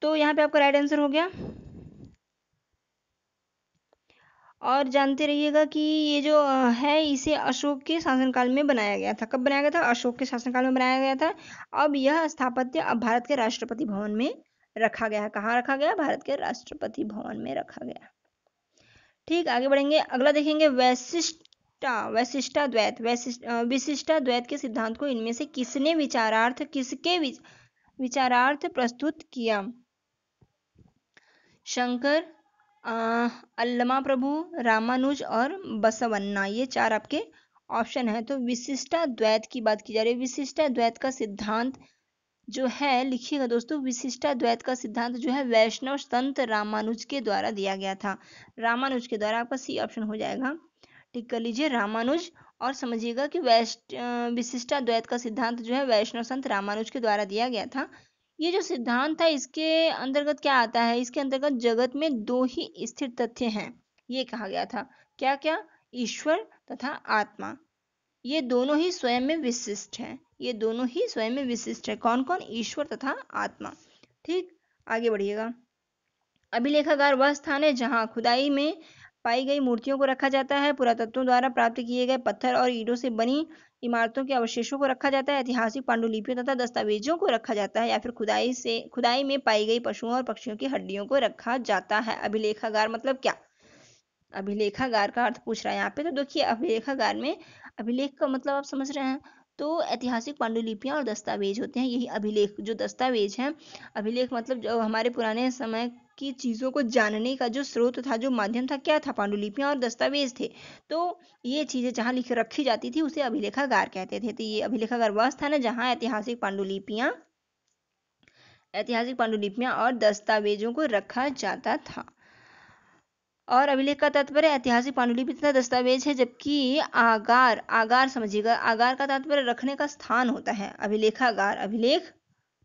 तो यहाँ पे आपका राइट आंसर हो गया। और जानते रहिएगा कि ये जो है, इसे अशोक के शासनकाल में बनाया गया था। कब बनाया गया था? अशोक के शासनकाल में बनाया गया था। अब यह स्थापत्य अब भारत के राष्ट्रपति भवन में रखा गया है। कहाँ रखा गया? भारत के राष्ट्रपति भवन में रखा गया। ठीक, आगे बढ़ेंगे। अगला देखेंगे वैशिष्टाद्वैत। विशिष्टाद्वैत के सिद्धांत को इनमें से किसने विचारार्थ प्रस्तुत किया? शंकर, अल्लमा प्रभु, रामानुज और बसवन्ना, ये चार आपके ऑप्शन है। तो विशिष्टाद्वैत की बात की जा रही है। विशिष्टाद्वैत का सिद्धांत जो है, लिखिएगा दोस्तों, विशिष्टाद्वैत का सिद्धांत जो है वैष्णव संत रामानुज के द्वारा दिया गया था। रामानुज के द्वारा, आपका सी ऑप्शन हो जाएगा। टिक कर लीजिए रामानुज, और समझिएगा कि विशिष्टाद्वैत का सिद्धांत जो है वैष्णव संत रामानुज के द्वारा दिया गया था। ये जो सिद्धांत था, इसके अंतर्गत क्या आता है? इसके अंतर्गत जगत में दो ही स्थिर तथ्य हैं, ये कहा गया था। क्या क्या? ईश्वर तथा आत्मा। ये दोनों ही स्वयं में विशिष्ट हैं। ये दोनों ही स्वयं में विशिष्ट है। कौन कौन? ईश्वर तथा आत्मा। ठीक, आगे बढ़िएगा। अभिलेखागार वह स्थान है जहां खुदाई में पाई गई मूर्तियों को रखा जाता है, पुरातत्वों द्वारा प्राप्त किए गए पत्थर और ईंटों से बनी इमारतों के अवशेषों को रखा जाता है, ऐतिहासिक पांडुलिपियों तथा दस्तावेजों को रखा जाता है, या फिर खुदाई में पाई गई पशुओं और पक्षियों की हड्डियों को रखा जाता है। अभिलेखागार मतलब क्या? अभिलेखागार का अर्थ पूछ रहा है यहाँ पे। तो देखिए, अभिलेखागार में अभिलेख का मतलब आप समझ रहे हैं, तो ऐतिहासिक पांडुलिपियां और दस्तावेज होते हैं, यही अभिलेख। जो दस्तावेज हैं, अभिलेख मतलब जो हमारे पुराने समय की चीज़ों को जानने का जो स्रोत था, जो माध्यम था, क्या था? पांडुलिपियां और दस्तावेज थे। तो ये चीज़ें जहाँ लिख रखी जाती थी, उसे अभिलेखागार कहते थे। तो ये अभिलेखागार वह स्थान है जहाँ ऐतिहासिक पांडुलिपियां और दस्तावेजों को रखा जाता था। और अभिलेख का तात्पर्य ऐतिहासिक पांडुलिपि तथा दस्तावेज है, जबकि आगार समझिएगा, आगार का तात्पर्य रखने का स्थान होता है। अभिलेखागार, अभिलेख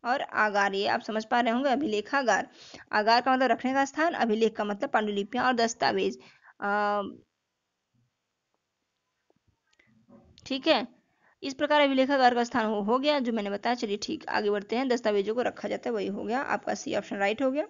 और आगार, ये आप समझ पा रहे होंगे। अभिलेखागार, आगार का मतलब रखने का स्थान, अभिलेख का मतलब पांडुलिपियां और दस्तावेज। ठीक है, इस प्रकार अभिलेखागार का स्थान हो गया जो मैंने बताया। चलिए ठीक, आगे बढ़ते हैं। दस्तावेजों को रखा जाता है, वही हो गया आपका सी ऑप्शन राइट हो गया।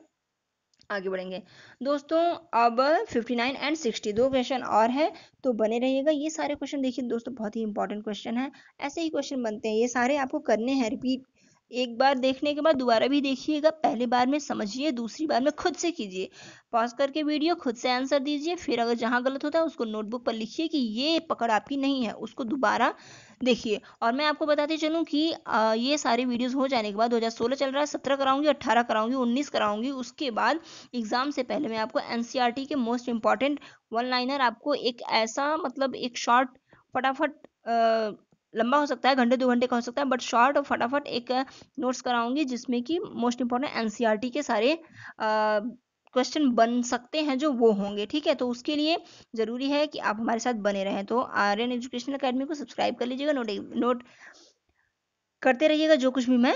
आगे बढ़ेंगे दोस्तों। अब 59 एंड 60 दो क्वेश्चन और है, तो बने रहिएगा। ये सारे क्वेश्चन देखिए दोस्तों, बहुत ही इंपॉर्टेंट क्वेश्चन है। ऐसे ही क्वेश्चन बनते हैं, ये सारे आपको करने हैं रिपीट। एक बार देखने के बाद दोबारा भी देखिएगा। पहली बार में समझिए, दूसरी बार में खुद से कीजिए। पॉज करके वीडियो खुद से आंसर दीजिए, फिर अगर जहां गलत होता है उसको नोटबुक पर लिखिए कि ये पकड़ आपकी नहीं है, उसको दोबारा देखिए। और मैं आपको बताती चलूँ कि ये सारी वीडियोस हो जाने के बाद 2016 चल रहा है, 17 कराऊंगी, 18 कराऊंगी, 19 कराऊंगी। उसके बाद एग्जाम से पहले मैं आपको एनसीईआरटी के मोस्ट इंपॉर्टेंट वन लाइनर, आपको एक ऐसा मतलब एक शॉर्ट फटाफट, लंबा हो सकता है, घंटे 2 घंटे का हो सकता है, बट शॉर्ट और फटाफट एक नोट्स कराऊंगी, जिसमें कि मोस्ट इंपॉर्टेंट एनसीईआरटी के सारे क्वेश्चन बन सकते हैं जो वो होंगे। ठीक है, तो उसके लिए ज़रूरी है कि आप हमारे साथ बने रहें। तो आर्यन एजुकेशनल अकेडमी को सब्सक्राइब कर लीजिएगा, नोट करते रहिएगा जो कुछ भी मैं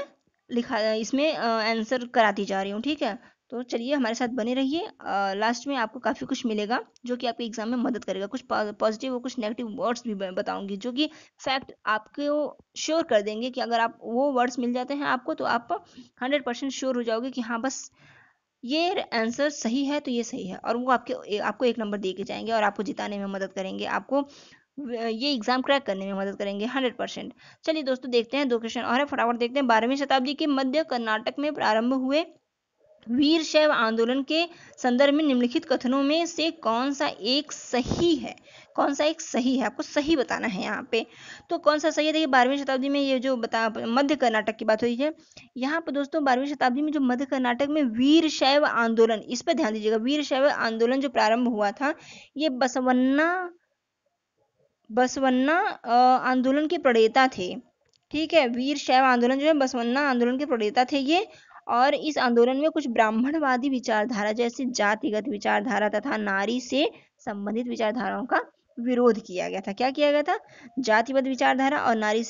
लिखा इसमें आंसर कराती जा रही हूँ। ठीक है, तो चलिए हमारे साथ बने रहिए। लास्ट में आपको काफ़ी कुछ मिलेगा जो कि आपके एग्जाम में मदद करेगा। कुछ पॉजिटिव और कुछ नेगेटिव वर्ड्स भी बताऊंगी, जो कि फैक्ट आपको श्योर कर देंगे कि अगर आप वो वर्ड्स मिल जाते हैं आपको, तो आप 100% श्योर हो जाओगे कि हाँ बस ये आंसर सही है, तो ये सही है। और वो आपको 1 नंबर दे के जाएंगे और आपको जिताने में मदद करेंगे, आपको ये एग्जाम क्रैक करने में मदद करेंगे 100%। चलिए दोस्तों, देखते हैं, 2 क्वेश्चन और है, फटाफट देखते हैं। 12वीं शताब्दी के मध्य कर्नाटक में प्रारंभ हुए वीर शैव आंदोलन के संदर्भ में निम्नलिखित कथनों में से कौन सा एक सही है? कौन सा एक सही है? आपको सही बताना है यहाँ पे। तो कौन सा सही है? देखिए, 12वीं शताब्दी में ये जो मध्य कर्नाटक की बात हुई है, यहाँ पर दोस्तों 12वीं शताब्दी में जो मध्य कर्नाटक में वीर शैव आंदोलन, इस पर ध्यान दीजिएगा, वीर शैव आंदोलन जो प्रारंभ हुआ था, ये बसवन्ना आंदोलन के प्रणेता थे। ठीक है, वीर शैव आंदोलन जो है बसवन्ना आंदोलन के प्रणेता थे ये। और इस आंदोलन में कुछ ब्राह्मणवादी विचारधारा जैसे जातिगत विचारधारा तथा नारी से संबंधित विचारधाराओं का विरोध किया गया था। क्या किया गया था? जातिवाद विचारधारा और नारी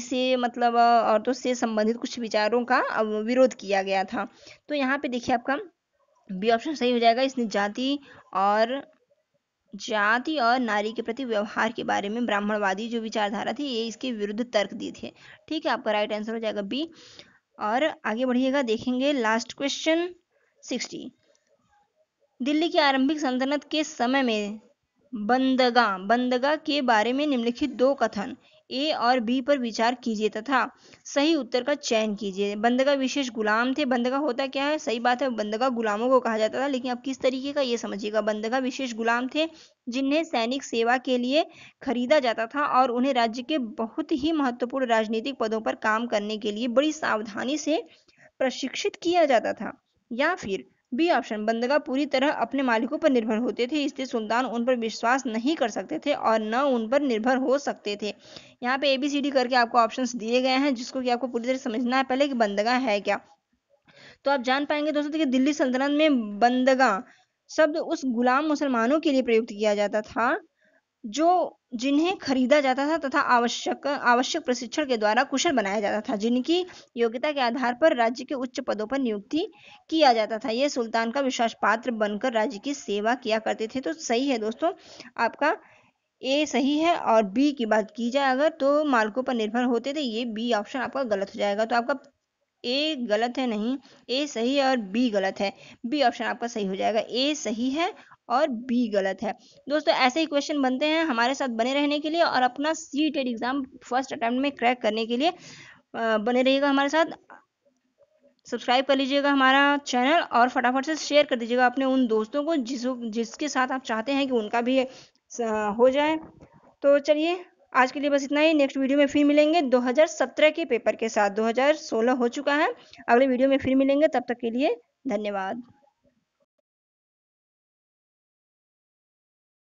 से मतलब औरतों से संबंधित कुछ विचारों का विरोध किया गया था। तो यहाँ पे देखिए आपका बी ऑप्शन सही हो जाएगा। इसने जाति और नारी के प्रति व्यवहार के बारे में ब्राह्मणवादी जो विचारधारा थी ये इसके विरुद्ध तर्क दिए थे। ठीक है, आपका राइट आंसर हो जाएगा बी। और आगे बढ़िएगा, देखेंगे लास्ट क्वेश्चन 60। दिल्ली की आरंभिक सल्तनत के समय में बंदगा के बारे में निम्नलिखित दो कथन ए और बी पर विचार कीजिए तथा सही उत्तर का चयन कीजिए। बंदगा विशेष गुलाम थे। बंदगा होता क्या है? सही बात है, बंदगा गुलामों को कहा जाता था, लेकिन अब किस तरीके का ये समझिएगा। बंदगा विशेष गुलाम थे जिन्हें सैनिक सेवा के लिए खरीदा जाता था और उन्हें राज्य के बहुत ही महत्वपूर्ण राजनीतिक पदों पर काम करने के लिए बड़ी सावधानी से प्रशिक्षित किया जाता था। या फिर बी ऑप्शन, बंदगा पूरी तरह अपने मालिकों पर निर्भर होते थे, इसलिए सुल्तान उन पर विश्वास नहीं कर सकते थे और न उन पर निर्भर हो सकते थे। यहाँ पे ABCD करके आपको ऑप्शंस दिए गए हैं जिसको कि आपको पूरी तरह समझना है पहले कि बंदगा है क्या। तो आप जान पाएंगे दोस्तों, देखिए दिल्ली सल्तनत में बंदगा शब्द उस गुलाम मुसलमानों के लिए प्रयुक्त किया जाता था जो जिन्हें खरीदा जाता था तथा आवश्यक प्रशिक्षण के द्वारा कुशल बनाया जाता था, जिनकी योग्यता के आधार पर राज्य के उच्च पदों पर नियुक्ति किया जाता था। ये सुल्तान का विश्वास पात्र बनकर राज्य की सेवा किया करते थे। तो सही है दोस्तों, आपका ए सही है। और बी की बात की जाए अगर तो मालिकों पर निर्भर होते थे, ये बी ऑप्शन आपका गलत हो जाएगा। तो आपका ए गलत है, नहीं, ए सही है और बी गलत है। बी ऑप्शन आपका सही हो जाएगा। ए सही है और बी गलत है। दोस्तों ऐसे ही क्वेश्चन बनते हैं, हमारे साथ बने रहने के लिए और अपना सीटेट एग्जाम फर्स्ट अटेम्प्ट में क्रैक करने के लिए बने रहिएगा हमारे साथ। सब्सक्राइब कर लीजिएगा हमारा चैनल और फटाफट से शेयर कर दीजिएगा अपने उन दोस्तों को जिसके साथ आप चाहते हैं कि उनका भी हो जाए। तो चलिए आज के लिए बस इतना ही। नेक्स्ट वीडियो में फिर मिलेंगे 2017 के पेपर के साथ। 2016 हो चुका है, अगले वीडियो में फिर मिलेंगे, तब तक के लिए धन्यवाद।